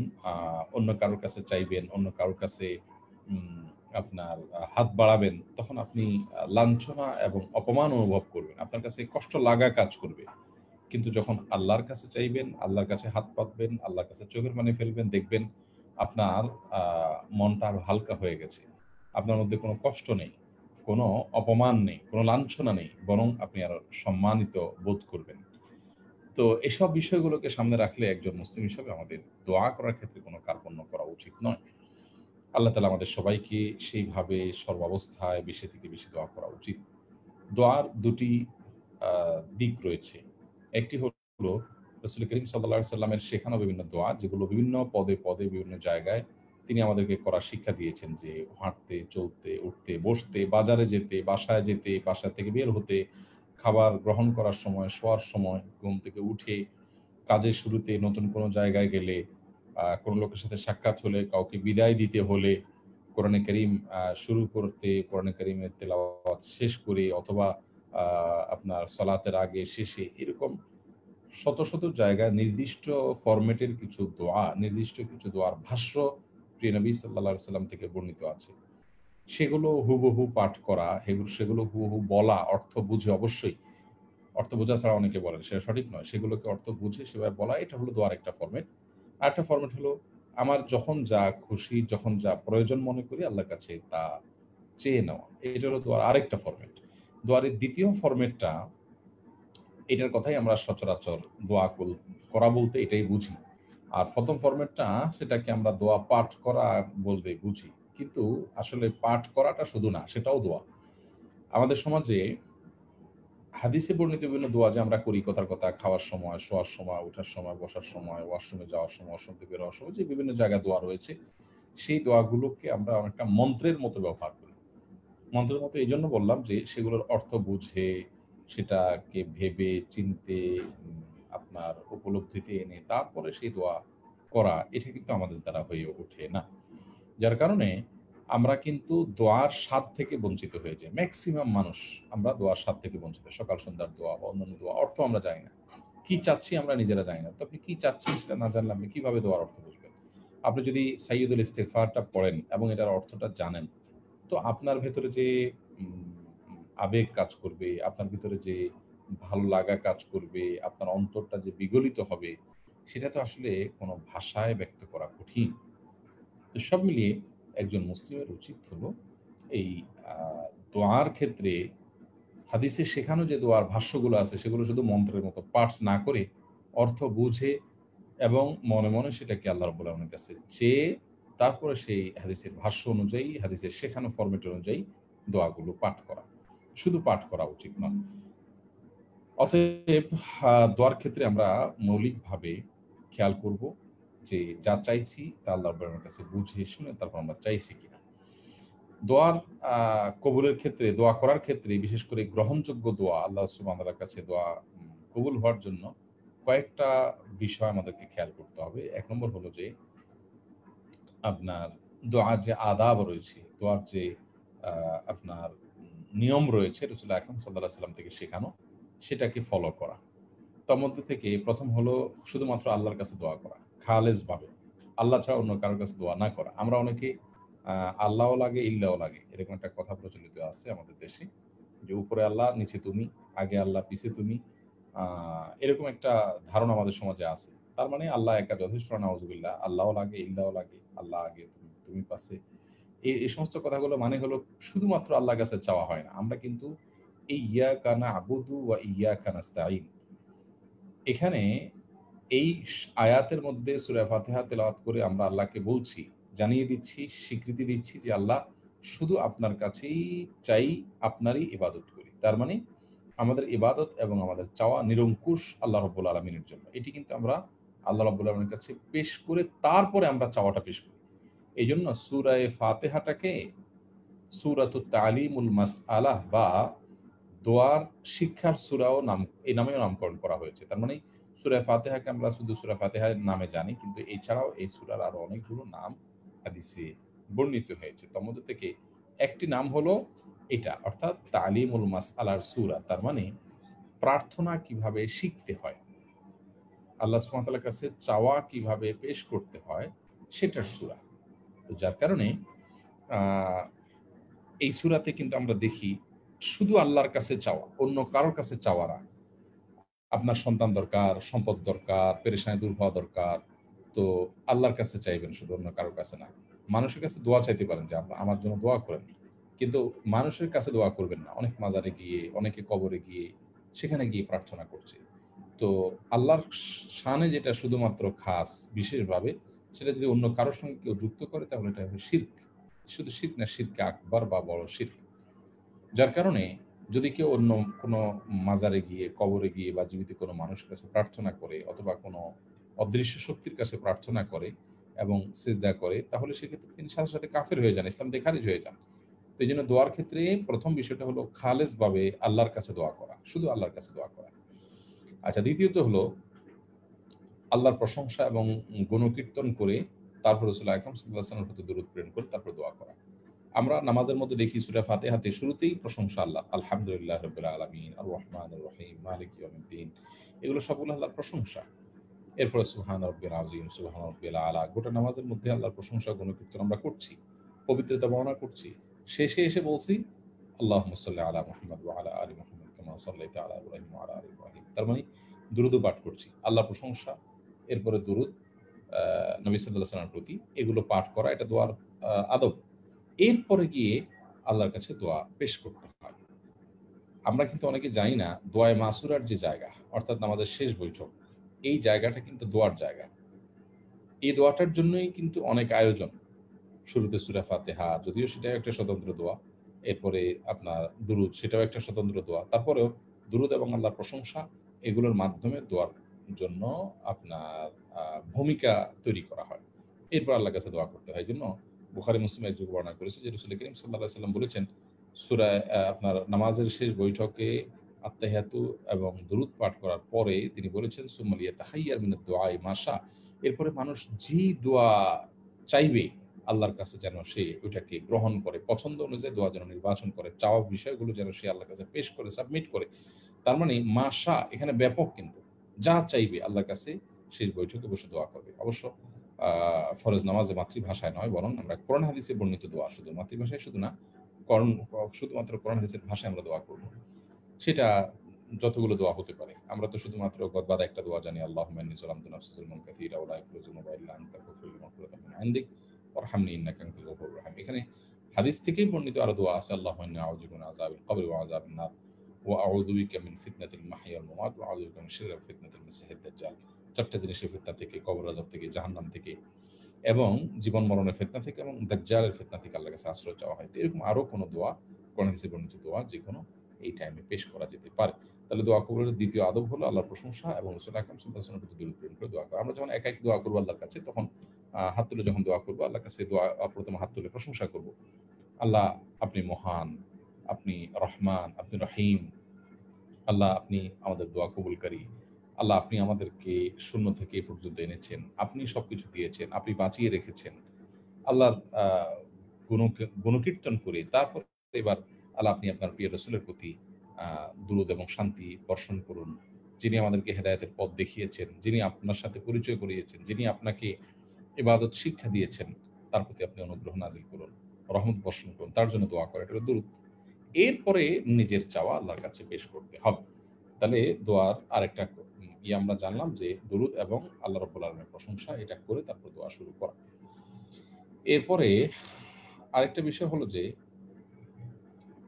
অন্য কারোর কাছে চাইবেন, অন্য কারোর কাছে উম আপনার হাত বাড়াবেন, তখন আপনি লাঞ্ছনা এবং অপমান অনুভব করবেন। আপনার কাছে কষ্ট লাগা কাজ করবে। কিন্তু যখন আল্লাহর কাছে চাইবেন, আল্লাহর কাছে হাত পাতবেন, আল্লাহর কাছে চোখের পানি ফেলবেন, দেখবেন আপনার আ মনটা আরো হালকা হয়ে গেছে। আপনার মধ্যে কোনো কষ্ট নেই, কোনো অপমান নেই, কোনো লাঞ্ছনা নেই। বরং আপনি আরো সম্মানিত বোধ করবেন। তো এসব বিষয়গুলোকে সামনে রাখলে একজন মুসলিম হিসেবে আমাদের দোয়া করার ক্ষেত্রে কোনো কার্পণ্য করা উচিত নয়। আল্লাহ তাআলা আমাদের সবাইকে সেইভাবে সর্বাবস্থায় বেশি থেকে বেশি দোয়া করা উচিত। দোয়ার ২ টি আ দিক রয়েছে। একটি হলো রাসূল করিম সাল্লাল্লাহু আলাইহি সাল্লামের শেখানো বিভিন্ন দোয়া, যেগুলো বিভিন্ন পদে, পদে বিভিন্ন জায়গায় তিনি আমাদেরকে করার শিক্ষা দিয়েছেন যে হাঁটতে, চলতে, উঠতে, বসতে, বাজারে যেতে, বাসায় যেতে, বাসা থেকে বের হতে, খাবার গ্রহণ করার সময়, শোয়ার সময়, ঘুম থেকে উঠে, কাজের শুরুতে, নতুন কোনো জায়গায় গেলে, কোনো লোকের সাথে সাক্ষাৎ হলে, কাউকে বিদায় দিতে হলে, কোরআনে কারীম শুরু করতে, কোরআনে কারীমের তেলাওয়াত শেষ করে, অথবা আ আপনার সালাতের আগে, শেষে, এরকম শত, শত জায়গায় নির্দিষ্ট ফরমেটের কিছু দোয়া, নির্দিষ্ট কিছু দোয়ার ভাষ্য প্রিয় নবী সাল্লাল্লাহু আলাইহি সাল্লাম থেকে বর্ণিত আছে। সেগুলো হুবহু পাঠ করা, সেগুলো হুবহু বলা, অর্থ বুঝে অবশ্যই। অর্থ বোঝা ছাড়া অনেকে বলেন, সেটা সঠিক নয়। সেগুলোকে অর্থ বুঝে সেভাবে বলা, এটা হলো দোয়ার একটা ফরমেট। আরেকটা ফরমেট হলো আমার যখন যা খুশি, যখন যা প্রয়োজন মনে করি আল্লাহর কাছে তা চেয়ে নেওয়া। এটা হলো দোয়ার আরেকটা ফরমেট। দোয়ার এই ২য় ফরমেটটা, এটার কথাই আমরা সচরাচর দোয়া করা বলতে এটাই বুঝি। আর ১ম ফরমেটটা, সেটাকে আমরা দোয়া পাঠ করা বলতে বুঝি। কিন্তু আসলে পাঠ করাটা শুধু না, সেটাও দোয়া। আমাদের সমাজে হাদিসে বর্ণিত বিভিন্ন দোয়া যে আমরা করি কথার কথা, খাওয়ার সময়, শোয়ার সময়, ওঠার সময়, বসার সময়, ওয়াশরুমে যাওয়ার সময়, ওয়াশরুম থেকে বের হওয়ার সময়, যে বিভিন্ন জায়গায় দোয়া রয়েছে, সেই দোয়াগুলোকে আমরা অনেকটা মন্ত্রের মতো ব্যবহার করি। মন্ত্রের মতো এইজন্য বললাম যে সেগুলোর অর্থ বুঝে, সেটাকে ভেবে চিন্তে, উম আপনার উপলব্ধিতে এনে তারপরে সেই দোয়া করা, এটা কিন্তু আমাদের দ্বারা হয়ে ওঠে না। যার কারণে আমরা কিন্তু দোয়ার স্বাদ থেকে বঞ্চিত হয়ে যাই। মেক্সিমাম মানুষ আমরা দোয়ার স্বাদ থেকে বঞ্চিত। সকাল সন্ধ্যার দোয়া বা অন্যান্য দোয়া অর্থ আমরা জানি না। কি চাচ্ছি আমরা নিজেরা জানি না। তো আপনি কি চাচ্ছেন সেটা না জানলে আপনি কিভাবে দোয়ার অর্থ বুঝবেন? আপনি যদি সাইয়্যিদুল ইস্তিগফারটা পড়েন এবং এটার অর্থটা জানেন, তো আপনার ভেতরে যে উম আবেগ কাজ করবে, আপনার ভিতরে যে ভালো লাগা কাজ করবে, আপনার অন্তরটা যে বিগলিত হবে, সেটা তো আসলে কোনো ভাষায় ব্যক্ত করা কঠিন। তো সব মিলিয়ে একজন মুসলিমের উচিত হলো এই আ দোয়ার ক্ষেত্রে হাদিসে শেখানো যে দোয়ার ভাষ্যগুলো আছে সেগুলো শুধু মন্ত্রের মতো পাঠ না করে অর্থ বুঝে এবং মনে, মনে সেটাকে আল্লাহ রাব্বুল আলামিনের কাছে চেয়ে তারপরে সেই হাদিসের ভাষ্য অনুযায়ী, হাদিসের শেখানো ফরমেট অনুযায়ী দোয়াগুলো পাঠ করা। শুধু পাঠ করা উচিত নয়। অতএব দোয়ার ক্ষেত্রে আমরা মৌলিকভাবে খেয়াল করব যে যা চাইছি তা আল্লাহ রাব্বুল আলামিনের কাছে বুঝে শুনে তারপর আমরা চাইছি কিনা। দোয়ার আ কবুলের ক্ষেত্রে, দোয়া করার ক্ষেত্রে বিশেষ করে গ্রহণযোগ্য দোয়া আল্লাহ সুবহানাহু ওয়া তাআলার কাছে দোয়া কবুল হওয়ার জন্য কয়েকটা বিষয় আমাদেরকে খেয়াল করতে হবে। ১ নম্বর হলো যে আপনার দোয়ার যে আদাব রয়েছে, দোয়ার যে আ আপনার নিয়ম রয়েছে রাসূল আকরাম সাল্লাল্লাহু আলাইহি সাল্লাম থেকে শেখানো, সেটাকে ফলো করা। তার মধ্যে থেকে ১ম হলো শুধুমাত্র আল্লাহর কাছে দোয়া করা। খালেসভাবে। আল্লাহ ছাড়া অন্য কারো কাছে দোয়া না করা। আমরা অনেকে আ আল্লাহও লাগে, ইল্লাও লাগে। এরকম একটা কথা প্রচলিত আছে আমাদের দেশে। যে উপরে আল্লাহ, নিচে তুমি, আগে আল্লাহ, পিছে তুমি। আ এরকম একটা ধারণা আমাদের সমাজে আছে। তার মানে আল্লাহ একা যথেষ্ট না, নাউজুবিল্লাহ। আল্লাহও লাগে, ইল্লাও লাগে। আল্লাহ আগে, তুমি পাছে। এই সমস্ত কথাগুলো মানে হলো শুধুমাত্র আল্লাহর কাছে চাওয়া হয় না। আমরা কিন্তু ইয়াকা না'বুদু ওয়া ইয়াকা নাস্তাঈন, এখানে এই আয়াতের মধ্যে সূরা ফাতিহা তেলাওয়াত করে আমরা আল্লাহকে বলছি, জানিয়ে দিচ্ছি, স্বীকৃতি দিচ্ছি যে আল্লাহ শুধু আপনার কাছেই চাই, আপনারই ইবাদত করি। তার মানে আমাদের ইবাদত এবং আমাদের চাওয়া নিরঙ্কুশ আল্লাহ রাব্বুল আলামিনের জন্য। এটি কিন্তু আমরা আল্লাহ রাব্বুল আলামিনের কাছে পেশ করে তারপরে আমরা চাওয়াটা পেশ করি। এজন্য সূরায়ে ফাতিহাটাকে সূরাতুত তালিমুল মাসআলাহ বা দোয়ার শিক্ষার সূরাও এই নামেও নামকরণ করা হয়েছে। তার মানে সূরা ফাতিহাকে আমরা শুধু সূরা ফাতিহার নামে জানি, কিন্তু এছাড়াও এই সূরার আরো অনেকগুলো নাম হাদিসে বর্ণিত হয়েছে। তার মধ্যে থেকে একটি নাম হলো এটা, অর্থাৎ তালিমুল মাসআলার সূরা। তার মানে প্রার্থনা কিভাবে শিখতে হয়, আল্লাহ সুবহানাহু ওয়া তাআলার কাছে চাওয়া কিভাবে পেশ করতে হয়, সেটার সূরা। তো যার কারণে আ এই সূরাতে কিন্তু আমরা দেখি শুধু আল্লাহর কাছে চাওয়া, অন্য কারোর কাছে চাওয়া না। আপনার সন্তান দরকার, সম্পদ দরকার, পেরেশানি দূর হওয়া দরকার। তো আল্লাহর কাছে চাইবেন, শুধু অন্য কারোর কাছে না। মানুষের কাছে দোয়া চাইতে পারেন যে, আমার জন্য দোয়া করেন। কিন্তু মানুষের কাছে দোয়া করবেন না। অনেক মাজারে গিয়ে, অনেকে কবরে গিয়ে, সেখানে গিয়ে প্রার্থনা করছে। তো আল্লাহর শানে যেটা শুধুমাত্র খাস, বিশেষভাবে, সেটা যদি অন্য কারো সঙ্গে কেউ যুক্ত করে, তাহলে এটা হবে শিরক। শুধু শিরক না, শিরকে আকবার বা বড় শিরক। যার কারণে যদি কেউ অন্য কোনো মাজারে গিয়ে, কবরে গিয়ে বা জীবিত কোনো মানুষের কাছে প্রার্থনা করে, অথবা কোনো অদৃশ্য শক্তির কাছে প্রার্থনা করে এবং সিজদা করে, তাহলে সেক্ষেত্রে তিনি সাথে, সাথে কাফের হয়ে যান, ইসলাম থেকে খারিজ হয়ে যান। তো এইজন্য দোয়ার ক্ষেত্রে প্রথম বিষয়টা হলো খালেসভাবে আল্লাহর কাছে দোয়া করা, শুধু আল্লাহর কাছে দোয়া করা। আচ্ছা, দ্বিতীয়ত হলো আল্লাহর প্রশংসা এবং গুণকীর্তন করে তারপর রাসূলুল্লাহ আকরাম সাল্লাল্লাহু আলাইহি ওয়াসাল্লামের প্রতি দরুদ প্রেরণ করে তারপর দোয়া করা। আমরা নামাজের মধ্যে দেখি সূরা ফাতিহাতে শুরুতেই প্রশংসা আল্লাহ। আলহামদুলিল্লাহ রাব্বিল আলামিন, আর রহমানির রহিম, মালিকি ইয়াউমিদ্দিন। এগুলো সবগুলো আল্লাহর প্রশংসা। এরপরে সুবহান রাব্বিল আযীম, সুবহান রাব্বিল আলা। গোটা নামাজের মধ্যে আল্লাহর প্রশংসা গুণকীর্তন আমরা করছি, পবিত্রতা বর্ণনা করছি। শেষে এসে বলছি আল্লাহুম্মা সাল্লি আলা মুহাম্মাদ ওয়া আলা আলি মুহাম্মাদ কামা সাল্লাইতা আলা ইব্রাহিম ওয়া আলা আলি ইব্রাহিম। তার মানে দুরূদ পাঠ করছি, আল্লাহর প্রশংসা, এরপরে দুরূদ নবী সাল্লাল্লাহু আলাইহি ওয়াসাল্লামের প্রতি, এগুলো পাঠ করা, এটা দোয়ার আদব। এরপরে গিয়ে আল্লাহর কাছে দোয়া পেশ করতে হয়। আমরা কিন্তু অনেকে জানি না, দোয়ায়ে মাসুরার যে জায়গা, অর্থাৎ আমাদের শেষ বৈঠক, এই জায়গাটা কিন্তু দোয়ার জায়গা। এই দোয়াটার জন্যই কিন্তু অনেক আয়োজন। শুরুতে সূরা ফাতিহা, যদিও সেটাও একটা স্বতন্ত্র দোয়া। এরপরে আপনার দুরূদ, সেটাও একটা স্বতন্ত্র দোয়া। তারপরেও দুরূদ এবং আল্লাহর প্রশংসা, এগুলোর মাধ্যমে দোয়ার জন্য আপনার ভূমিকা তৈরি করা হয়। এরপর আল্লাহর কাছে দোয়া করতে হয়। এজন্য বুখারী মুসলিম এক যুগে বর্ণনা করেছে যে রাসূল করিম সাল্লাল্লাহু আলাইহি ওয়াসাল্লাম বলেছেন, সূরা আপনার নামাজের শেষ বৈঠকে আত্তাহিয়াতু এবং দুরূদ পাঠ করার পরে তিনি বলেছেন, সুম্মা লিয়াতাখায়্যার মিনাদ দুআই মা শা। এরপরে মানুষ যেই দোয়া চাইবে আল্লাহর কাছে, যেন সে ওইটাকে গ্রহণ করে, পছন্দ অনুযায়ী দোয়া যেন নির্বাচন করে, চাওয়া বিষয়গুলো যেন সে আল্লাহর কাছে পেশ করে, সাবমিট করে। তার মানে মাশা এখানে ব্যাপক, কিন্তু যা চাইবে আল্লাহর কাছে শেষ বৈঠকে বসে দোয়া করবে। অবশ্য ফরজ নামাজে মাতৃভাষায় নয়, বরং আমরা কোরআন হাদিসে বর্ণিত দোয়া, শুধু মাতৃভাষায় শুধু না, করণ শুধুমাত্র কোরআন হাদিসের ভাষায় আমরা দোয়া করব। সেটা যতগুলো দোয়া হতে পারে। আমরা তো শুধুমাত্র গদবাদা একটা দোয়া জানি, আল্লাহুম্মা ইন্নী যালামতু নাফসি যুলমান কাসীরা ওয়া লা ইয়াগফিরু যুনুবা ইল্লা আনতা ফাগফিরলি মাগফিরাতাম মিন ইনদিক ওয়ারহামনি ইন্নাকা আনতাল গফুরুর রাহিম। এখানে হাদিস থেকেই বর্ণিত আরো দোয়া আছে, আল্লাহুম্মা ইন্নী আউযু বিকা মিন আযাবিল কবরি ওয়া আযাবিন নার ওয়া আউযু বিকা মিন ফিতনাতিল মাহইয়া ওয়াল মামাত ওয়া আউযু বিকা মিন শাররি ফিতনাতিল মাসিহিদ দাজ্জাল। ৪টা জিনিসের ফিতনা থেকে, কবর আযাব থেকে, জাহান্নাম থেকে এবং জীবন মরণের ফিতনা থেকে এবং দাজ্জালের ফিতনা থেকে আল্লাহর কাছে আশ্রয় চাওয়া হয়। তো এরকম আরো কোনো দোয়া, কোরআন হাদিসে বর্ণিত দোয়া, যেকোনো এই টাইমে পেশ করা যেতে পারে। তাহলে দোয়া কবুলের দ্বিতীয় আদব হলো আল্লাহর প্রশংসা এবং রাসূল আকরাম সাল্লাল্লাহু আলাইহি ওয়াসাল্লামের প্রতি দরুদ প্রেরণ করে দোয়া করা। আমরা যখন একা দোয়া করব আল্লাহর কাছে, তখন হাত তুলে যখন দোয়া করব আল্লাহর কাছে, দোয়া প্রথমে হাত তুলে প্রশংসা করব। আল্লাহ আপনি মহান, আপনি রহমান, আপনি রহিম। আল্লাহ আপনি আমাদের দোয়া কবুলকারী। আল্লাহ আপনি আমাদেরকে শূন্য থেকে এ পর্যন্ত এনেছেন। আপনি সবকিছু দিয়েছেন, আপনি বাঁচিয়ে রেখেছেন। আল্লাহর গুণকীর্তন করে তারপর এবার আল্লাহ আপনি আপনার প্রিয় রাসূলের প্রতি দুরূদ এবং শান্তি বর্ষণ করুন। যিনি আমাদেরকে হেদায়েতের পথ দেখিয়েছেন, যিনি আপনার সাথে পরিচয় করিয়েছেন, যিনি আপনাকে ইবাদত শিক্ষা দিয়েছেন, তার প্রতি আপনি অনুগ্রহ নাযিল করুন, রহমত বর্ষণ করুন। তার জন্য দোয়া করা, এটা হলো দুরূদ। এরপরে নিজের চাওয়া আল্লাহর কাছে পেশ করতে হবে। তাহলে দোয়ার আরেকটা আমরা জানলাম যে দুরূদ এবং আল্লাহ রাব্বুল আলামিনের প্রশংসা, এটা করে তারপর দোয়া শুরু করা। এরপরে আরেকটা বিষয় হলো যে,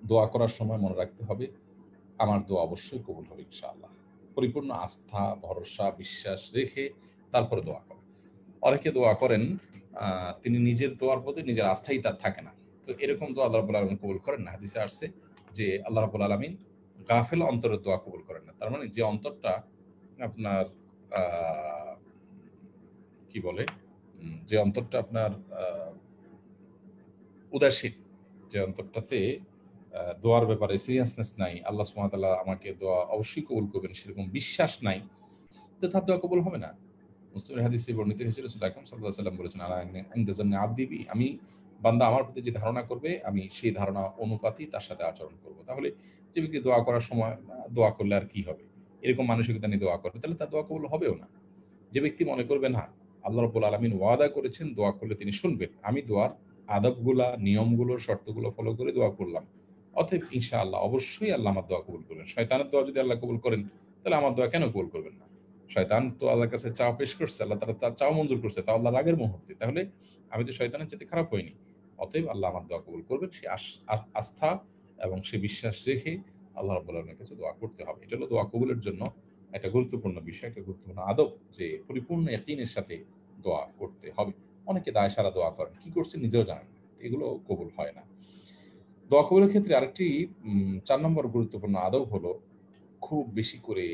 দোয়া করার সময় মনে রাখতে হবে, আমার দোয়া অবশ্যই কবুল হবে ইনশাআল্লাহ। পরিপূর্ণ আস্থা, ভরসা, বিশ্বাস রেখে তারপরে দোয়া করা। অনেকে দোয়া করেন, তিনি নিজের দোয়ার প্রতি নিজের আস্থাই তার থাকে না। তো এরকম দোয়া আল্লাহ রাব্বুল আলামিন কবুল করেন না। হাদিসে আসছে যে আল্লাহ রাব্বুল আলামিন গাফেল অন্তরের দোয়া কবুল করেন না। তার মানে যে অন্তরটা আপনার আ কি বলে? যে অন্তরটা আপনার উদাসীন, যে অন্তরটাতে দোয়ার ব্যাপারে সিরিয়াসনেস নাই, আল্লাহ সুবহানাহু ওয়া তাআলা আমাকে দোয়া অবশ্যই কবুল করবেন সেরকম বিশ্বাস নাই, তো তার দোয়া কবুল হবে না। মুসলিমের হাদিসে বর্ণিত হয়েছে রাসূলুল্লাহ আকরাম সাল্লাল্লাহু আলাইহি ওয়াসাল্লাম বলেছেন, আলা ইনদা যান্নি আবদি বি, আমি বান্দা আমার প্রতি যে ধারণা করবে আমি সেই ধারণা অনুপাতই তার সাথে আচরণ করব। তাহলে যে ব্যক্তি দোয়া করার সময় দোয়া করলে আর কি হবে? এরকম মানসিকতা নিয়ে দোয়া করবে, তাহলে তার দোয়া কবুল হবেও না। যে ব্যক্তি মনে করবে না, আল্লাহ রাব্বুল আলামিন ওয়াদা করেছেন দোয়া করলে তিনি শুনবেন। আমি দোয়ার আদবগুলা, নিয়মগুলো, শর্তগুলো ফলো করে দোয়া করলাম। অতএব ইনশাআল্লাহ অবশ্যই আল্লাহ আমার দোয়া কবুল করবেন। শয়তানের দোয়া যদি আল্লাহ কবুল করেন, তাহলে আমার দোয়া কেন কবুল করবেন না? শয়তান তো আল্লাহর কাছে চাওয়া পেশ করছে, আল্লাহ তাআলা তার চাওয়া মঞ্জুর করছে, তাও আল্লাহর রাগের মুহূর্তে। তাহলে আমি তো শয়তানের চাইতে খারাপ হইনি। অতএব আল্লাহ আমার দোয়া কবুল করবেন। সে আস্থা এবং সে বিশ্বাস রেখে আল্লাহ রাব্বুল আলামিনের কাছে দোয়া করতে হবে। এটা হলো দোয়া কবুলের জন্য একটা গুরুত্বপূর্ণ বিষয়, একটা গুরুত্বপূর্ণ আদব, যে পরিপূর্ণ ইয়াকিনের সাথে দোয়া করতে হবে। অনেকে দায় সারা দোয়া করেন। কি করছেন নিজেও জানেন না। এগুলো কবুল হয় না। দোয়া কবুলের ক্ষেত্রে আরেকটি ৪ নম্বর গুরুত্বপূর্ণ আদব হলো খুব বেশি করে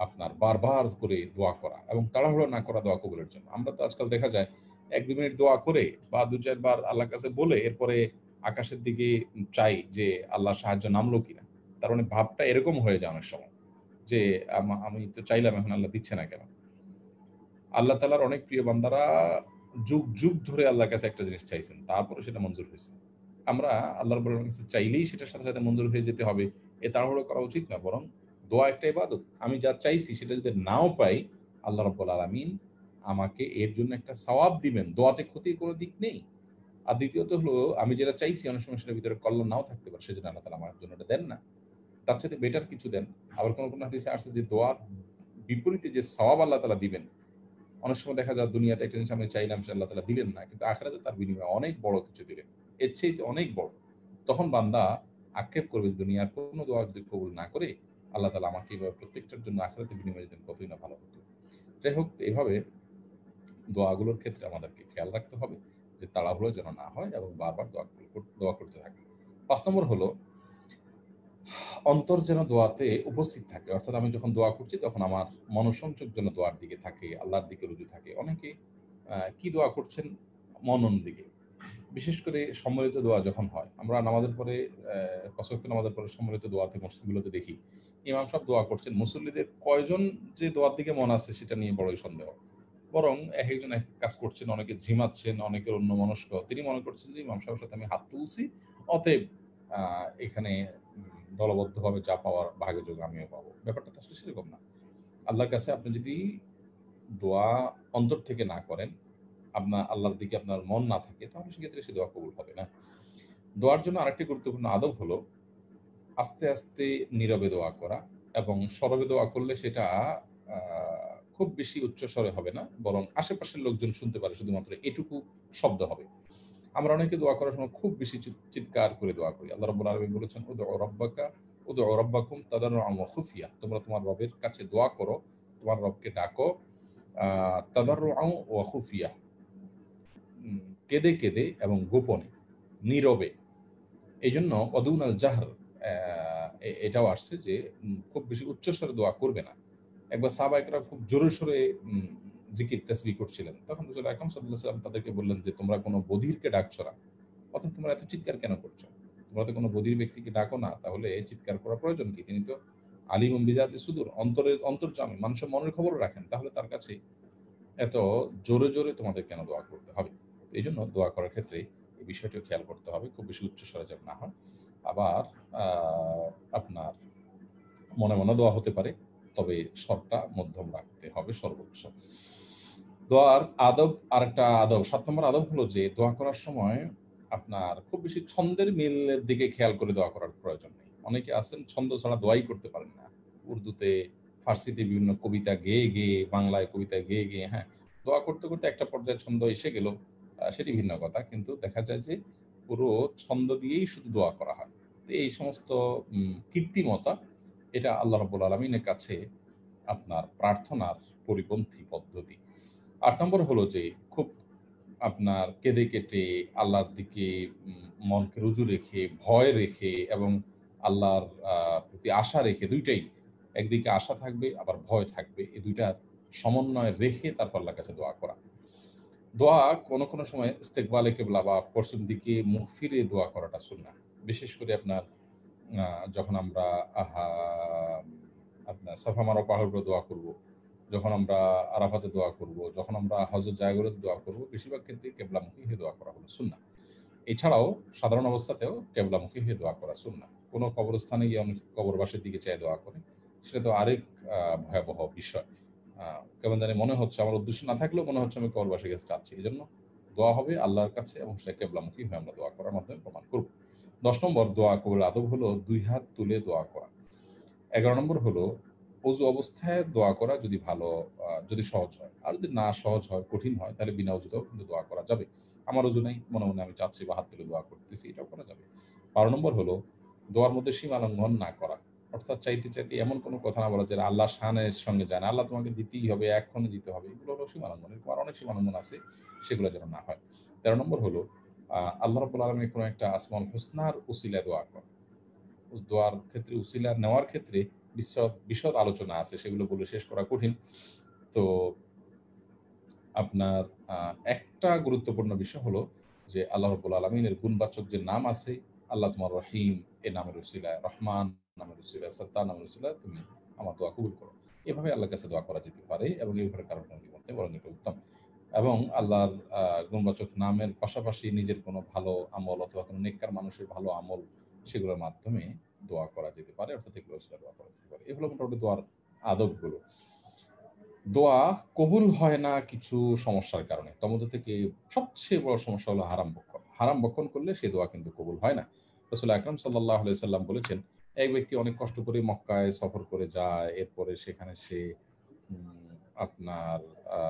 আপনার বারবার করে দোয়া করা এবং তাড়াহুড়ো না করা দোয়া কবুলের জন্য। আমরা তো আজকাল দেখা যায় ১-২ মিনিট দোয়া করে বা ২-৪ বার আল্লাহর কাছে বলে এরপরে আকাশের দিকে চাই যে আল্লাহর সাহায্য নামলো কিনা। তার মানে ভাবটা এরকম হয়ে যায় অনেক সময় যে আমি তো চাইলাম, এখন আল্লাহ দিচ্ছে না কেন? আল্লাহ তাআলার অনেক প্রিয় বান্দারা যুগ, যুগ ধরে আল্লাহর কাছে একটা জিনিস চাইছেন। তারপরে সেটা মঞ্জুর হইছে। আমরা আল্লাহ রাব্বুল আলামিনের কাছে চাইলেই সেটার সাথে, সাথে মঞ্জুর হয়ে যেতে হবে। তাড়াহুড়ো করা উচিত না। বরং দোয়া একটা ইবাদত। আমি যা চাইছি সেটা যদি নাও পাই, আল্লাহ রাব্বুল আলামিন আমাকে এর জন্য একটা সওয়াব দিবেন। দোয়াতে ক্ষতির কোনো দিক নেই। আর দ্বিতীয়ত হলো, আমি যেটা চাইছি অনেক সময় সেটার ভিতরে কল্যাণ নাও থাকতে পারে। সেজন্য আল্লাহ তাআলা আমার জন্য এটা দেন না। তার চাইতে বেটার কিছু দেন। আবার কোন হাদিসে আসছে যে দোয়ার বিপরীতে যে সওয়াব আল্লাহ তাআলা দিবেন, অনেক সময় দেখা যায় দুনিয়াতে একটা জিনিস আমি চাইলাম সে আল্লাহ তাআলা দিলেন না। কিন্তু আখিরাতে তার বিনিময়ে অনেক বড় কিছু দিলেন। এর চাইতে অনেক বড়। তখন বান্দা আক্ষেপ করবে, দুনিয়ার কোনো দোয়া যদি কবুল না করে, আল্লাহ তাআলা আমাকে এভাবে প্রত্যেকটার জন্য আখিরাতে বিনিময় দিতেন, কতই না ভালো হতো। যাই হোক, এভাবে দোয়াগুলোর ক্ষেত্রে আমাদেরকে খেয়াল রাখতে হবে যে তাড়াহুড়ো যেন না হয় এবং বারবার দোয়া করতে থাকি। ৫ নম্বর হলো অন্তর যেন দোয়াতে উপস্থিত থাকে। অর্থাৎ আমি যখন দোয়া করছি তখন আমার মনোসংযোগ যেন দোয়ার দিকে থাকে, আল্লাহর দিকে রুজু থাকে। অনেকে কি দোয়া করছেন? মনন দিকে। বিশেষ করে সম্মিলিত দোয়া যখন হয়, আমরা নামাজের পরে ৫ ওয়াক্ত নামাজের পরে সম্মিলিত দোয়াতে মসজিদগুলোতে দেখি, ইমাম সাহেব দোয়া করছেন। মুসল্লিদের কয়জন যে দোয়ার দিকে মন আছে সেটা নিয়ে বড়ই সন্দেহ। বরং একেকজন একেক কাজ করছেন, অনেকে ঝিমাচ্ছেন, অনেকের অন্যমনস্ক। তিনি মনে করছেন যে ইমাম সাহেবের সাথে আমি হাত তুলছি, অতএব আ এখানে দলবদ্ধভাবে যা পাওয়ার ভাগ্যযোগ আমিও পাবো। ব্যাপারটা তো আসলে সেরকম না। আল্লাহর কাছে আপনি যদি দোয়া অন্তর থেকে না করেন, আল্লাহর দিকে আপনার মন না থাকে, তাহলে সেক্ষেত্রে সে দোয়া কবুল হবে না। দোয়ার জন্য আরেকটি গুরুত্বপূর্ণ আদব হলো আস্তে, আস্তে নীরবে দোয়া করা এবং সরবে দোয়া করলে সেটা আ খুব বেশি উচ্চস্বরে হবে না। বরং আশেপাশের লোকজন শুনতে পারে, শুধুমাত্র এটুকু শব্দ হবে। আমরা অনেকে দোয়া করার সময় খুব বেশি চিৎকার করে দোয়া করি। আল্লাহ রাব্বুল আলামিন বলেছেন, উদউ রাব্বাকুম তাদাররুআন ওয়া খুফিয়া। তোমরা তোমার রবের কাছে দোয়া করো, তোমার রবকে ডাকো আ তাদাররুআন ওয়া খুফিয়া, উম কেঁদে, কেঁদে এবং গোপনে, নীরবে। এইজন্য অদুনাল জাহর অ্যা এটাও আসছে যে খুব বেশি উচ্চস্বরে দোয়া করবে না। একবার সাহাবায়ে কেরাম খুব জোরে সোরে জিকির তাসবিহ করছিলেন। তখন রাসূল আকরাম সাল্লাল্লাহু আলাইহি ওয়াসাল্লাম তাদেরকে বললেন যে, "তোমরা কোন বধিরকে ডাকছো না। অথচ তোমরা এত চিৎকার কেন করছো? তোমরা তো কোন বধির ব্যক্তিকে ডাকো না। তাহলে চিৎকার করার প্রয়োজন কি? তিনি তো আলিমুম বিযাতি সুদূর, অন্তর্যামী, মানুষের মনের খবরও রাখেন। তাহলে তার কাছে এত জোরে, জোরে তোমাদের কেন দোয়া করতে হবে?" তো এইজন্য দোয়া করার ক্ষেত্রে এই বিষয়টিও খেয়াল করতে হবে। খুব বেশি উচ্চস্বরে যেন না হয়। আবার আ আপনার মনে, মনে দোয়া হতে পারে। তবে স্বরটা মধ্যম রাখতে হবে সর্বোচ্চ। দোয়ার আদব, আরেকটা আদব ৭ নম্বর আদব হলো যে দোয়া করার সময় আপনার খুব বেশি ছন্দের মিলের দিকে খেয়াল করে দোয়া করার প্রয়োজন নেই। অনেকে আছেন ছন্দ ছাড়া দোয়াই করতে পারেন না। উর্দুতে, ফার্সিতে বিভিন্ন কবিতা গেয়ে, গেয়ে, বাংলায় কবিতা গেয়ে, গেয়ে, হ্যাঁ? দোয়া করতে, করতে একটা পর্যায়ে ছন্দ এসে গেল। সেটি ভিন্ন কথা। কিন্তু দেখা যায় যে পুরো ছন্দ দিয়েই শুধু দোয়া করা হয়। তো এই সমস্ত কৃত্রিমতা, এটা আল্লাহ রাব্বুল আলামিনের কাছে আপনার প্রার্থনার পরিপন্থী পদ্ধতি। ৮ নম্বর হলো যে খুব আপনার কেঁদে কেটে আল্লাহর দিকে মনকে রুজু রেখে, ভয় রেখে এবং আল্লাহর প্রতি আশা রেখে, ২ টাই। একদিকে আশা থাকবে, আবার ভয় থাকবে। এই ২ টার সমন্বয় রেখে তারপর আল্লাহর কাছে দোয়া করা। দোয়া কোনো, কোনো সময় ইস্তেকবালে কিবলা বা পশ্চিম দিকে মুখ ফিরিয়ে দোয়া করাটা সুন্নাহ। বিশেষ করে আপনার আ যখন আমরা আপনার সাফা মারোয়া পাহাড়ের উপরে দোয়া করব। যখন আমরা আরাফাতে দোয়া করব, যখন আমরা হজের জায়গাগুলোতে দোয়া করব, বেশিরভাগ ক্ষেত্রে কেবলামুখী হয়ে দোয়া করা হলো সুন্নাহ। এছাড়াও সাধারণ অবস্থাতেও কেবলামুখী হয়ে দোয়া করা সুন্নাহ। কোনো কবরস্থানে গিয়ে অনেক কবরবাসীর দিকে চেয়ে দোয়া করে, সেটা তো আরেক ভয়াবহ বিষয়। কেমন জানি মনে হচ্ছে, আমার উদ্দেশ্য না থাকলেও মনে হচ্ছে আমি কবরবাসীর কাছে চাচ্ছি। এজন্য দোয়া হবে আল্লাহর কাছে এবং সেটা কেবলামুখী হয়ে আমরা দোয়া করার মাধ্যমে প্রমাণ করব। ১০ নম্বর দোয়া কবুলের আদব হলো ২ হাত তুলে দোয়া করা। ১১ নম্বর হলো অজু অবস্থায় দোয়া করা যদি ভালো যদি সহজ হয়। আর যদি না সহজ হয়, কঠিন হয়, তাহলে বিনা অজুতেও কিন্তু দোয়া করা যাবে। আমার অজু নেই, মনে, মনে আমি চাচ্ছি বা হাত তুলে দোয়া করতেছি, এটাও করা যাবে। ১২ নম্বর হলো দোয়ার মধ্যে সীমা লঙ্ঘন না করা। অর্থাৎ চাইতে, চাইতে এমন কোনো কথা না বলা যেটা আল্লাহর শানের সঙ্গে যায় না। আল্লাহ তোমাকে দিতেই হবে, এক্ষণে দিতে হবে। এগুলো হলো সীমা লঙ্ঘন। এরকম আরো অনেক সীমা লঙ্ঘন আছে, সেগুলো যেন না হয়। ১৩ নম্বর হলো আল্লাহ রাব্বুল আলামিনের কোনো একটা আসমাউল হুসনার উসিলায় দোয়া করা। দোয়ার ক্ষেত্রে উসিলা নেওয়ার ক্ষেত্রে বিশদ আলোচনা আছে, সেগুলো বলে শেষ করা কঠিন। তো আপনার একটা গুরুত্বপূর্ণ বিষয় হলো যে আল্লাহ রাব্বুল আলামিনের গুণবাচক যে নাম আছে, আল্লাহ তোমার রহিম এ নামের উসিলায়, রহমান নামের উসিলায়, সত্তার নামের উসিলায় তুমি আমার দোয়া কবুল করো। এভাবে আল্লাহর কাছে দোয়া করা যেতে পারে এবং এভাবে কারো কোনো বিপদে বরং এটা উত্তম। এবং আল্লাহর গুণবাচক নামের পাশাপাশি নিজের কোনো ভালো আমল অথবা কোনো নেককার মানুষের ভালো আমল, সেগুলোর মাধ্যমে দোয়া করা যেতে পারে, অর্থাৎ এগুলো উসিলায় দোয়া করা যেতে পারে। এগুলো মোটামুটি দোয়ার আদবগুলো। দোয়া কবুল হয় না কিছু সমস্যার কারণে। তার মধ্যে থেকে সবচেয়ে বড় সমস্যা হলো হারাম ভক্ষণ। হারাম ভক্ষণ করলে সে দোয়া কিন্তু কবুল হয় না। রাসূল আকরাম সাল্লাল্লাহু আলাইহি সাল্লাম বলেছেন, এক ব্যক্তি অনেক কষ্ট করে মক্কায় সফর করে যায়। এরপরে সেখানে সে উম আপনার আ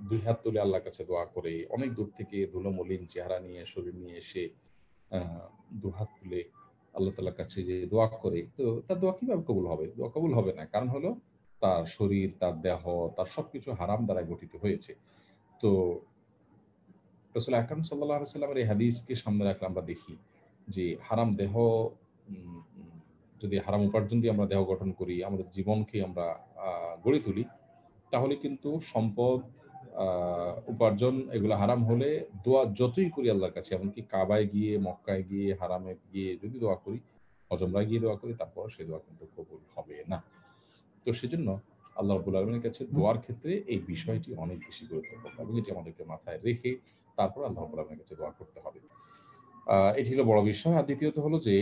২ হাত তুলে আল্লাহর কাছে দোয়া করে, অনেক দূর থেকে ধুলো মলিন চেহারা নিয়ে, শরীর নিয়ে এসে আ ২ হাত তুলে আল্লাহ তাআলার কাছে যে দোয়া করে, তো তার দোয়া কিভাবে কবুল হবে? দোয়া কবুল হবে না। কারণ হলো তার শরীর, তার দেহ, তার সবকিছু হারাম দ্বারা গঠিত হয়েছে। তো রাসূল আকরাম সাল্লাল্লাহু আলাইহি সাল্লামের এই হাদিসকে সামনে রাখলে আমরা দেখি যে হারাম দেহ উম উম যদি হারাম উপার্জন দিয়ে আমরা দেহ গঠন করি, আমাদের জীবনকে আমরা আ গড়ে তুলি, তাহলে কিন্তু সম্পদ, আ উপার্জন এগুলো হারাম হলে দোয়া যতই করি আল্লাহর কাছে, এমনকি কাবায় গিয়ে, মক্কায় গিয়ে, হারামে গিয়ে যদি দোয়া করি, হজ উমরায় গিয়ে দোয়া করি, তারপরও সেই দোয়া কিন্তু কবুল হবে না। তো সেজন্য আল্লাহ রাব্বুল আলামিনের কাছে দোয়ার ক্ষেত্রে এই বিষয়টি অনেক বেশি গুরুত্বপূর্ণ এবং এটি আমাদেরকে মাথায় রেখে তারপর আল্লাহ রাব্বুল আলামিনের কাছে দোয়া করতে হবে। এটি হলো বড় বিষয়। আর দ্বিতীয়ত হলো যে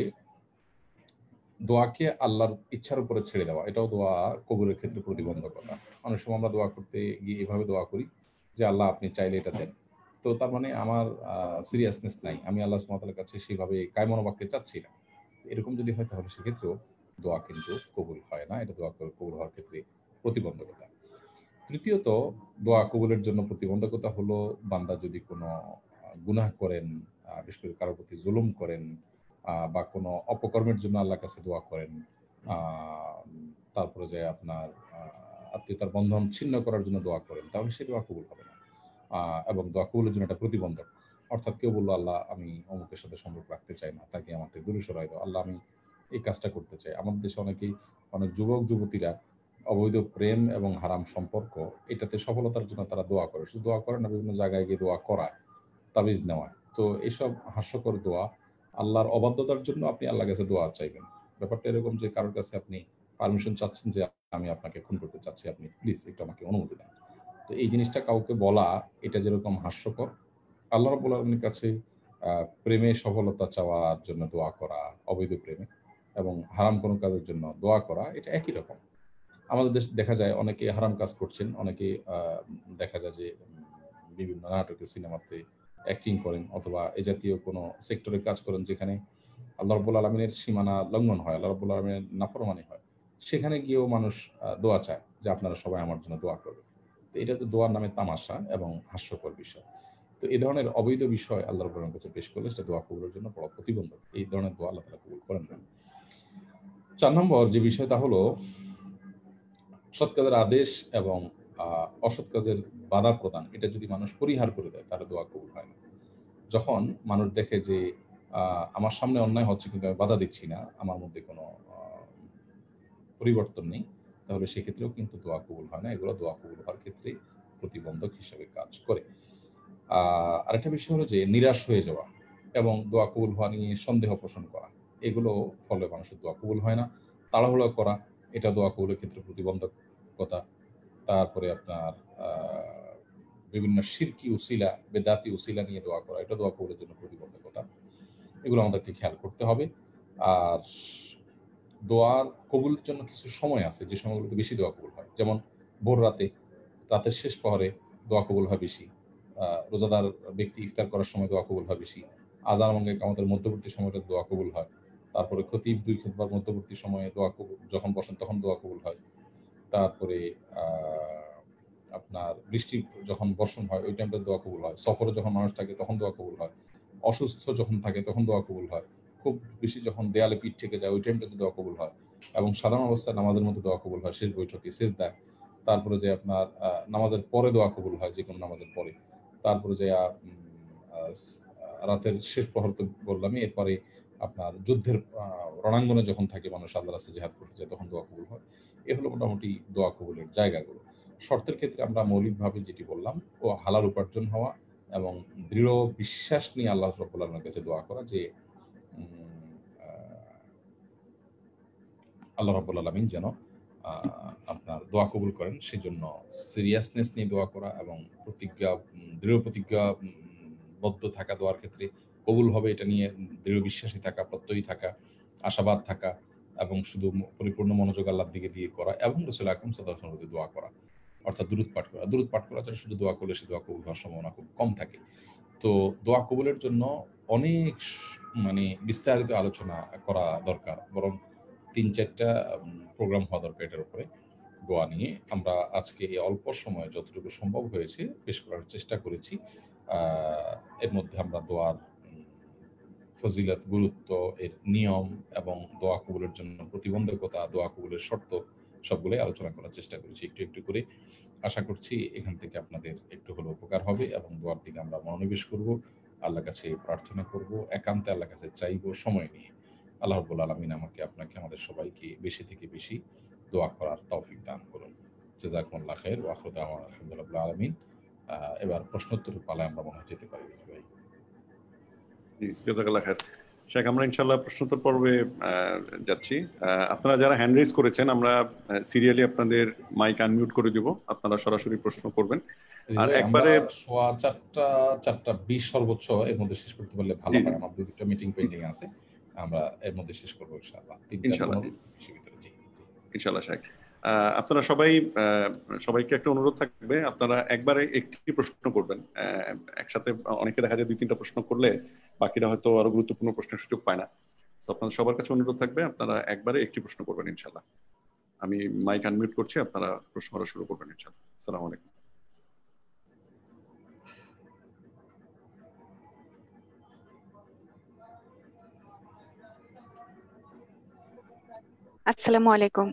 দোয়াকে আল্লাহর ইচ্ছার উপরে ছেড়ে দেওয়া। এটাও দোয়া কবুলের ক্ষেত্রে প্রতিবন্ধকতা। অনেক সময় আমরা দোয়া করতে গিয়ে এভাবে দোয়া করি যে, "আল্লাহ আপনি চাইলে এটা দেন।" তো তার মানে আমার সিরিয়াসনেস নাই। আমি আল্লাহ সুবহানাহু ওয়া তাআলার কাছে সেভাবে কায় মনোবাক্যে চাচ্ছি না। এরকম যদি হয় তাহলে সেক্ষেত্রেও দোয়া কিন্তু কবুল হয় না। এটা দোয়া কবুল হওয়ার ক্ষেত্রে প্রতিবন্ধকতা। তৃতীয়ত দোয়া কবুলের জন্য প্রতিবন্ধকতা হলো বান্দা যদি কোনো গুনাহ করেন, বিশেষ করে কারো প্রতি জুলুম করেন, বা কোনো অপকর্মের জন্য আল্লাহর কাছে দোয়া করেন। আ তারপরে যে আপনার আ আত্মীয়তার বন্ধন ছিন্ন করার জন্য দোয়া করেন, তাহলে সে দোয়া কবুল হবে না। এবং দোয়া কবুলের জন্য একটা প্রতিবন্ধক। অর্থাৎ কেউ বলল, "আল্লাহ আমি অমুকের সাথে সম্পর্ক রাখতে চাই না। তাকে আমার থেকে দূরে সরায় দাও। আল্লাহ আমি এই কাজটা করতে চাই।" আমাদের দেশে অনেক যুবক-যুবতীরা অবৈধ প্রেম এবং হারাম সম্পর্ক এটাতে সফলতার জন্য তারা দোয়া করে। শুধু দোয়া করে না, বিভিন্ন জায়গায় গিয়ে দোয়া করায়, তাবিজ নেওয়ায়। তো এসব হাস্যকর দোয়া, আল্লাহর অবাধ্যতার জন্য আপনি আল্লাহর কাছে দোয়া চাইবেন। ব্যাপারটা এরকম যে কারো কাছে আপনি পারমিশন চাচ্ছেন যে, "আমি আপনাকে খুন করতে চাচ্ছি। আপনি প্লিজ একটু আমাকে অনুমতি দেন।" তো এই জিনিসটা কাউকে বলা, এটা যেরকম হাস্যকর, আল্লাহ রাব্বুল আলামিনের কাছে আ প্রেমে সফলতা চাওয়ার জন্য দোয়া করা, অবৈধ প্রেমে এবং হারাম কোনো কাজের জন্য দোয়া করা, এটা একই রকম। আমাদের দেশে দেখা যায় অনেকে হারাম কাজ করছেন, অনেকে দেখা যায় যে বিভিন্ন নাটকে, সিনেমাতে অ্যাক্টিং করেন অথবা এ জাতীয় কোনো সেক্টরে কাজ করেন যেখানে আল্লাহ রাব্বুল আলামিনের সীমানা লঙ্ঘন হয়, আল্লাহ রাব্বুল আলামিনের নাফরমানি হয়। সেখানে গিয়েও মানুষ দোয়া চায় যে, "আপনারা সবাই আমার জন্য দোয়া করবেন।" তো এটা তো দোয়ার নামে তামাশা এবং হাস্যকর বিষয়। তো এই ধরনের অবৈধ বিষয় আল্লাহ রাব্বুল আলামিনের কাছে পেশ করলে সেটা দোয়া কবুলের জন্য বড় প্রতিবন্ধক। এই ধরনের দোয়া আল্লাহ তাআলা কবুল করেন না। ৪ নম্বর যে বিষয়টা হলো সৎ কাজের আদেশ এবং আ অসৎ কাজের বাধা প্রদান, এটা যদি মানুষ পরিহার করে দেয় তাহলে দোয়া কবুল হয় না। যখন মানুষ দেখে যে আ আমার সামনে অন্যায় হচ্ছে কিন্তু আমি বাধা দিচ্ছি না, আমার মধ্যে কোনো আ পরিবর্তন নেই, তাহলে সেক্ষেত্রেও কিন্তু দোয়া কবুল হয় না। এগুলো দোয়া কবুল হওয়ার ক্ষেত্রে প্রতিবন্ধক হিসেবে কাজ করে। আ আরেকটা বিষয় হলো যে নিরাশ হয়ে যাওয়া এবং দোয়া কবুল হওয়া নিয়ে সন্দেহ পোষণ করা। এগুলো ফলে মানুষের দোয়া কবুল হয় না। তাড়াহুড়া করা, এটা দোয়া কবুলের ক্ষেত্রে প্রতিবন্ধক। প্রতিবন্ধকতা, তারপরে আপনার বিভিন্ন শিরকি উসিলা, বেদাতি উসিলা নিয়ে দোয়া করা, এটা দোয়া কবুলের জন্য প্রতিবন্ধকতা। এগুলো আমাদেরকে খেয়াল করতে হবে। আর দোয়ার কবুলের জন্য কিছু সময় আছে যে সময়গুলোতে বেশি দোয়া কবুল হয়, যেমন ভোর রাতে, রাতের শেষ প্রহরে দোয়া কবুল হয় বেশি। রোজাদার ব্যক্তি ইফতার করার সময় দোয়া কবুল হয় বেশি। আযান এবং ইকামতের মধ্যবর্তী সময়টা দোয়া কবুল হয়। তারপরে খতিব ২ খুতবার মধ্যবর্তী সময়ে দোয়া কবুল, যখন বসেন তখন দোয়া কবুল হয়। তারপরে আপনার বৃষ্টি যখন বর্ষণ হয় ওই টাইমটা দোয়া কবুল হয়। সফরে যখন মানুষ থাকে তখন দোয়া কবুল হয়। অসুস্থ যখন থাকে তখন দোয়া কবুল হয়। খুব বেশি যখন দেয়ালে পিঠ থেকে যায় ওই টাইমটাতে দোয়া কবুল হয়। এবং সাধারণ অবস্থায় নামাজের মধ্যে দোয়া কবুল হয় শেষ বৈঠকে, সেজদায়। তারপরে যে আপনার নামাজের পরে দোয়া কবুল হয়, যেকোনো নামাজের পরে। তারপরে যে রাতের শেষ প্রহর তো বললামই। এরপরে আপনার যুদ্ধের রণাঙ্গনে যখন থাকে মানুষ আল্লাহর রাস্তায় জিহাদ করতে যায় তখন দোয়া কবুল হয়। এ হলো মোটামুটি দোয়া কবুলের জায়গাগুলো। শর্তের ক্ষেত্রে আমরা মৌলিকভাবে যেটি বললাম, ও হালাল উপার্জন হওয়া এবং দৃঢ় বিশ্বাস নিয়ে আল্লাহ রাব্বুল আলামিনের কাছে দোয়া করা যে আল্লাহ রাব্বুল আলামিন যেন আপনার দোয়া কবুল করেন সেজন্য সিরিয়াসনেস নিয়ে দোয়া করা এবং দৃঢ় প্রতিজ্ঞা বদ্ধ থাকা দোয়ার ক্ষেত্রে কবুল হবে এটা নিয়ে দৃঢ় বিশ্বাসী থাকা, প্রত্যয়ী থাকা, আশাবাদ থাকা এবং শুধু পরিপূর্ণ মনোযোগ আল্লাহর দিকে দিয়ে করা এবং রাসূল আকরাম সাল্লাল্লাহু আলাইহি ওয়াসাল্লামের দোয়া করা। অর্থাৎ দুরূদ পাঠ করা। দুরূদ পাঠ করা ছাড়া শুধু দোয়া করলে সে দোয়া কবুল হওয়ার সম্ভাবনা খুব কম থাকে। তো দোয়া কবুলের জন্য অনেক মানে বিস্তারিত আলোচনা করা দরকার। বরং ৩-৪ টা প্রোগ্রাম হওয়া দরকার এটার উপরে, দোয়া নিয়ে। আমরা আজকে এই অল্প সময়ে যতটুকু সম্ভব হয়েছে পেশ করার চেষ্টা করেছি। এর মধ্যে আমরা দোয়ার ফজিলত, গুরুত্ব, এর নিয়ম এবং দোয়া কবুলের জন্য প্রতিবন্ধকতা, দোয়া কবুলের শর্ত সবগুলোই আলোচনা করার চেষ্টা করেছি একটু, একটু করে। আশা করছি এখান থেকে আপনাদের একটু হলেও উপকার হবে এবং দোয়ার দিকে আমরা মনোনিবেশ করব। আল্লাহর কাছে প্রার্থনা করব, একান্তে আল্লাহর কাছে চাইব সময় নিয়ে। আল্লাহ রাব্বুল আলামিন আমাকে, আপনাকে, আমাদের সবাইকে বেশি থেকে বেশি দোয়া করার তৌফিক দান করুন। জাযাকুমুল্লাহ খাইর ওয়া আখিরু দাওয়ানা আলহামদুলিল্লাহি রাব্বিল আলামিন। এবার প্রশ্নোত্তরের পালায় আমরা মনে হয় যেতে পারি ভাই। জি, জাযাকাল্লাহ খাইর। শেখ, আমরা ইনশাআল্লাহ প্রশ্নোত্তর পর্বে যাচ্ছি। আপনারা যারা হ্যান্ড রেজ করেছেন আমরা সিরিয়ালি আপনাদের মাইক আনমিউট করে দিব, আপনারা সরাসরি প্রশ্ন করবেন। আর আমরা একবারে 4:20 সর্বোচ্চ এর মধ্যে শেষ করতে পারলে ভালো হয়। আমার 2-3টা মিটিং পেন্ডিং আছে। আমরা এর মধ্যে শেষ করব ইনশাআল্লাহ। 3:15 ভিতরে। জি। ইনশাআল্লাহ শেখ। আপনারা সবাইকে একটা অনুরোধ থাকবে, আপনারা একবারে একটি প্রশ্ন করবেন। একসাথে অনেকে দেখা যায় 2-3টা প্রশ্ন করলে বাকিরা হয়তো আরো গুরুত্বপূর্ণ প্রশ্নের সুযোগ পায় না। তো আপনাদের সবার কাছে অনুরোধ থাকবে আপনারা একবারে একটি প্রশ্ন করবেন ইনশাআল্লাহ। আমি মাইক আনমিউট করছি, আপনারা প্রশ্ন করা শুরু করবেন ইনশাআল্লাহ। আসসালামু আলাইকুম। আসসালামু আলাইকুম।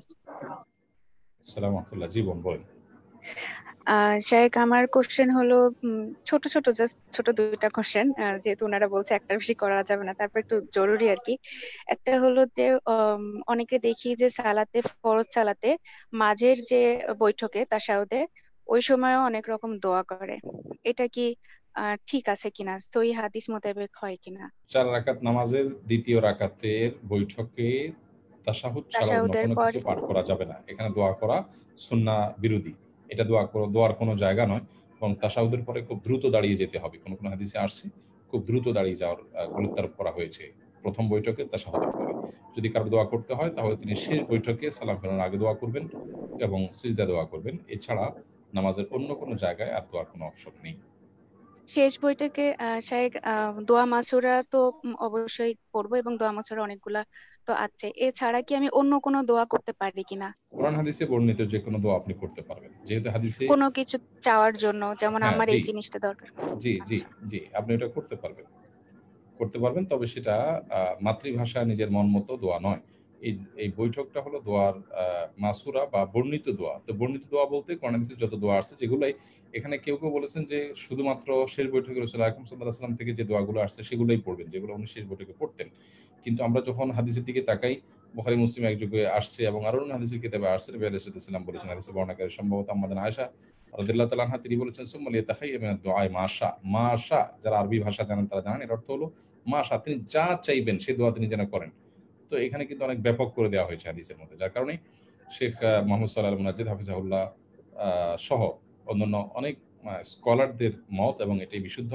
আসসালামু আলাইকুম। জি বোন বলেন। শায়েখ, আমার কোশ্চেন হলো ছোট ছোট, জাস্ট ছোট 2টা কোশ্চেন, যেহেতু ওনারা বলছে একটার বেশি করা যাবে না, তারপর একটু জরুরি আর কি। একটা হলো যে অনেকে দেখি যে সালাতে, ফরজ সালাতে মাঝের যে বৈঠকে তাশাহুদে ওই সময়ও অনেক রকম দোয়া করে। এটা কি ঠিক আছে কিনা, সহিহ হাদিস মোতাবেক হয় কিনা? 4 রাকাত নামাজের দ্বিতীয় রাকাতের বৈঠকে তাশাহুদ ছাড়া অন্য তাশাহুদের কোনো পর কিছু পাঠ করা যাবে না। এখানে দোয়া করা সুন্নাহ বিরোধী। এটা দোয়ার কোনো জায়গা নয়। এবং তাশাহুদের পরে খুব দ্রুত দাঁড়িয়ে যেতে হবে। কোনো কোনো হাদিসে আসছে খুব দ্রুত দাঁড়িয়ে যাওয়ার গুরুত্ব আরোপ করা হয়েছে প্রথম বৈঠকে তাশাহুদের পরে। যদি কারো দোয়া করতে হয় তাহলে তিনি শেষ বৈঠকে সালাম ফেরানোর আগে দোয়া করবেন এবং সিজদায় দোয়া করবেন। এছাড়া নামাজের অন্য কোনো জায়গায় আর দোয়ার কোনো অপশন নেই। শেষ বইটাকে শায়েখ, দোয়া মাসুরা তো অবশ্যই পড়বো, এবং দোয়া মাসুরা অনেকগুলা তো আছে। এছাড়া কি আমি অন্য কোনো দোয়া করতে পারি কিনা? কোরআন হাদিসে বর্ণিত যে কোনো দোয়া আপনি করতে পারবেন। যেহেতু হাদিসে কোনো কিছু চাওয়ার জন্য, যেমন হ্যাঁ, আমার জি, এই জিনিসটা দরকার। জি, জি, আচ্ছা। জি। আপনি এটা করতে পারবেন। করতে পারবেন, তবে সেটা মাতৃভাষায় নিজের মন মতো দোয়া নয়। এই এই বৈঠকটা হলো দোয়ার মাসুরা বা বর্ণিত দোয়া। তো বর্ণিত দোয়া বলতে কোরআন হাদিসে যত দোয়া আছে যেগুলাই, এখানে কেউ বলেছেন যে শুধুমাত্র শেষ বৈঠকে রাসূল আকরাম সাল্লাল্লাহু আলাইহি ওয়াসাল্লাম থেকে যে দোয়াগুলো আসছে সেগুলোই পড়বেন, যেগুলো উনি শেষ বৈঠকে পড়তেন। কিন্তু আমরা যখন হাদিসের দিকে তাকাই, বুখারী মুসলিম একযোগে আসছে এবং আরো অন্য হাদিসের কিতাবে আসছে, নবী আলাইহিস সালাম বলেছেন, হাদিসের বর্ণনাকারী সম্ভবত আমাদের আয়েশা রাদিয়াল্লাহু তাআলা আনহা, তিনি বলেছেন সুম্মা লিয়াতাখায়্যার মিনাদ দুআ মা শা। মা শা, যারা আরবি ভাষা জানেন তারা জানেন এর অর্থ হলো মা শা, তিনি যা চাইবেন সে দোয়া তিনি যেন করেন। তো এখানে কিন্তু অনেক ব্যাপক করে দেওয়া হয়েছে হাদিসের মধ্যে, যার কারণে শেখ মোহাম্মদ সাল্লাহ মুনাজ্জিদ হাফিজাহুল্লাহ সহ অন্যান্য অনেক স্কলারদের মত, এবং এটাই বিশুদ্ধ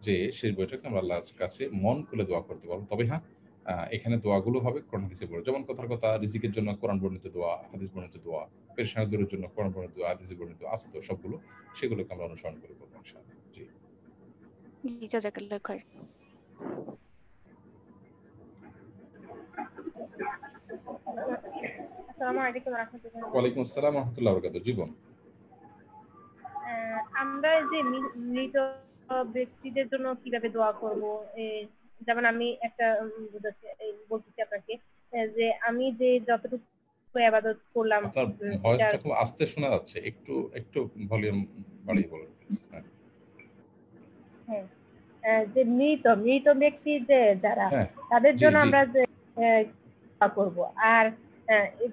যে শেষ বৈঠকে আমরা আল্লাহর কাছে মন খুলে দোয়া করতে পারবো। তবে হ্যাঁ, এখানে দোয়াগুলো হবে কোরআন হাদিসে পড়ে, যেমন কথার কথা রিজিকের জন্য কোরআন বর্ণিত দোয়া, হাদিস বর্ণিত দোয়া, পেরেশানি দূরের জন্য কোরআন বর্ণিত দোয়া, হাদিসে বর্ণিত আছে তো সবগুলো, সেগুলোকে আমরা অনুসরণ করে করবো ইনশাআল্লাহ। জি জি, জাযাকাল্লাহ খাইর। আসসালামু আলাইকুম ওয়া রাহমাতুল্লাহি। ওয়ালাইকুম আসসালাম ওয়া রাহমাতুল্লাহি ওয়া বারাকাতুহু। জীবন, আমরা যে মৃত ব্যক্তিদের জন্য কিভাবে দোয়া করব, যেমন আমি একটা বলতেছি আপনাকে যে আমি যে যতটুকু ইবাদত করলাম, আপনার ভয়েসটা খুব আস্তে শোনা যাচ্ছে, একটু একটু ভলিউম বাড়িয়ে বলুন প্লিজ। হ্যাঁ, যে মৃত ব্যক্তি যে যারা, তাদের জন্য আমরা যে দোয়া করব, আর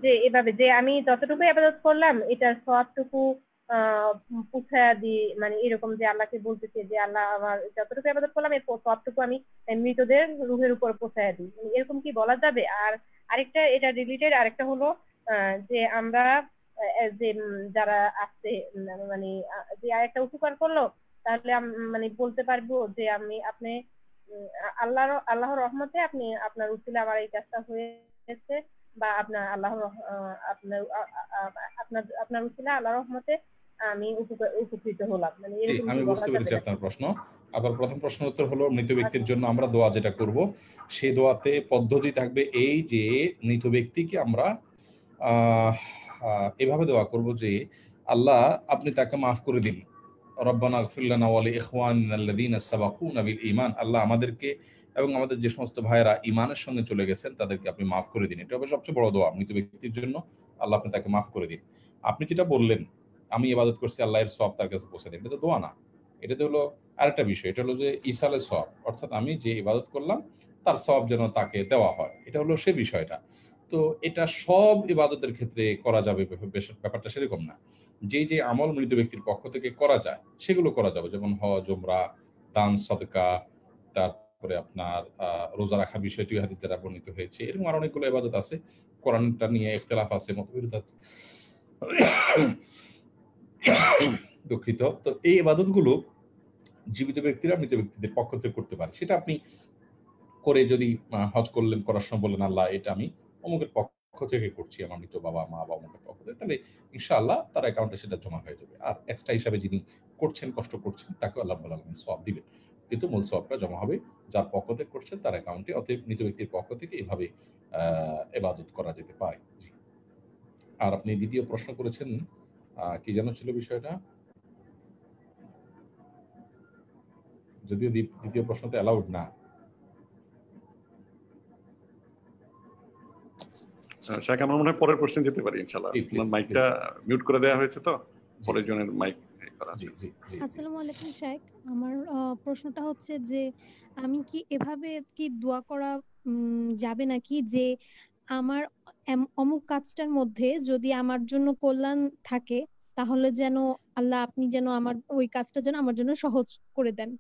যে এভাবে যে আমি যতটুকু ইবাদত করলাম এটার সবটুকু পুছায়া দিই, মানে এরকম যে আল্লাহকে বলতেছে যে আল্লাহ আমার যতটুকু ইবাদত করলাম এর সবটুকু আমি মৃতদের রুহের উপর পৌঁছায়া দিই, এরকম কি বলা যাবে? আর আরেকটা এটা রিলেটেড, আরেকটা হলো যে আমরা যে যারা আছে, মানে যে আরেকটা উপকার করলো, তাহলে মানে বলতে পারবো যে আপনি আল্লাহর রহমতে আপনি আপনার উসিলা আমার এই কাজটা হয়েছে, বা আপনার আপনার উসিলা আল্লাহর রহমতে আমি উপকৃত হলাম, মানে এরকম। আমি বুঝতে পেরেছি আপনার প্রশ্ন। আবার প্রথম প্রশ্নের উত্তর হলো, মৃত ব্যক্তির জন্য আমরা দোয়া যেটা করব সেই দোয়াতে পদ্ধতি থাকবে এই যে মৃত ব্যক্তিকে আমরা এভাবে দোয়া করব যে আল্লাহ আপনি তাকে মাফ করে দিন, রব্বানা ইগফির লানা ওয়া লিইখওয়ানিনাল্লাযীনা সাবাকুনা বিল ঈমান, আল্লাহ আমাদেরকে এবং আমাদের যে সমস্ত ভাইয়েরা ঈমানের সঙ্গে চলে গেছেন তাদেরকে আপনি মাফ করে দিন। এটা হবে সবচেয়ে বড় দোয়া, মৃত ব্যক্তির জন্য আল্লাহ আপনি তাকে মাফ করে দিন। আপনি যেটা বললেন আমি ইবাদত করছি আল্লাহর সওয়াব তার কাছে পৌঁছে দিন, এটা তো দোয়া না, এটাতে হলো আরেকটা বিষয়, এটা হলো যে ইসালে সওয়াব, অর্থাৎ আমি যে ইবাদত করলাম তার সওয়াব যেন তাকে দেওয়া হয়, এটা হলো সে বিষয়টা। তো এটা সব ইবাদতের ক্ষেত্রে করা যাবে, ব্যাপারটা সেরকম না। যে আমল মৃত ব্যক্তির পক্ষ থেকে করা যায় সেগুলো করা যাবে, যেমন হজ, উমরা, দান, সদকা, তারপরে আপনার রোজা রাখা বিষয়টি হাদিস দ্বারা বর্ণিত হয়েছে। এরকম আর অনেকগুলো ইবাদত আছে, কোরআনটা নিয়ে ইখতিলাফ আছে, মতবিরোধ আছে, দুঃখিত। তো এই ইবাদতগুলো জীবিত ব্যক্তিরা মৃত ব্যক্তিদের পক্ষ থেকে করতে পারে। সেটা আপনি করে যদি হজ করলেন, করার সময় বললেন আল্লাহ এটা আমি অমুকের পক্ষ থেকে করছি, আমার মৃত বাবা মা বা অমুকের পক্ষ থেকে, তাহলে ইনশাআল্লাহ তার অ্যাকাউন্টে সেটা জমা হয়ে যাবে। আর এক্সট্রা হিসাবে যিনি করছেন, কষ্ট করছেন, তাকে আল্লাহ রাব্বুল আলামিন সওয়াব দিবেন, কিন্তু মূল সওয়াবটা জমা হবে যার পক্ষ থেকে করছেন তার অ্যাকাউন্টে। অতএব মৃত ব্যক্তির পক্ষ থেকে এভাবে ইবাদত করা যেতে পারে। জি। আর আপনি দ্বিতীয় প্রশ্ন করেছেন, কি যেন ছিল বিষয়টা, যদিও দ্বিতীয় প্রশ্নটা অ্যালাউড না। শেখ, আমার মনে হয় পরের প্রশ্নে যেতে পারি ইনশাআল্লাহ। আপনার মাইকটা মিউট করে দেওয়া হয়েছে, তো পরের জনের মাইক করা আছে। আসসালামু আলাইকুম শেখ, আমার প্রশ্নটা হচ্ছে যে আমি কি এভাবে কি দোয়া করা যাবে নাকি যে আমার অমুক কাজটার মধ্যে যদি আমার জন্য কল্যাণ থাকে তাহলে যেন আল্লাহ আপনি যেন আমার ওই কাজটা যেন আমার জন্য সহজ করে দেন,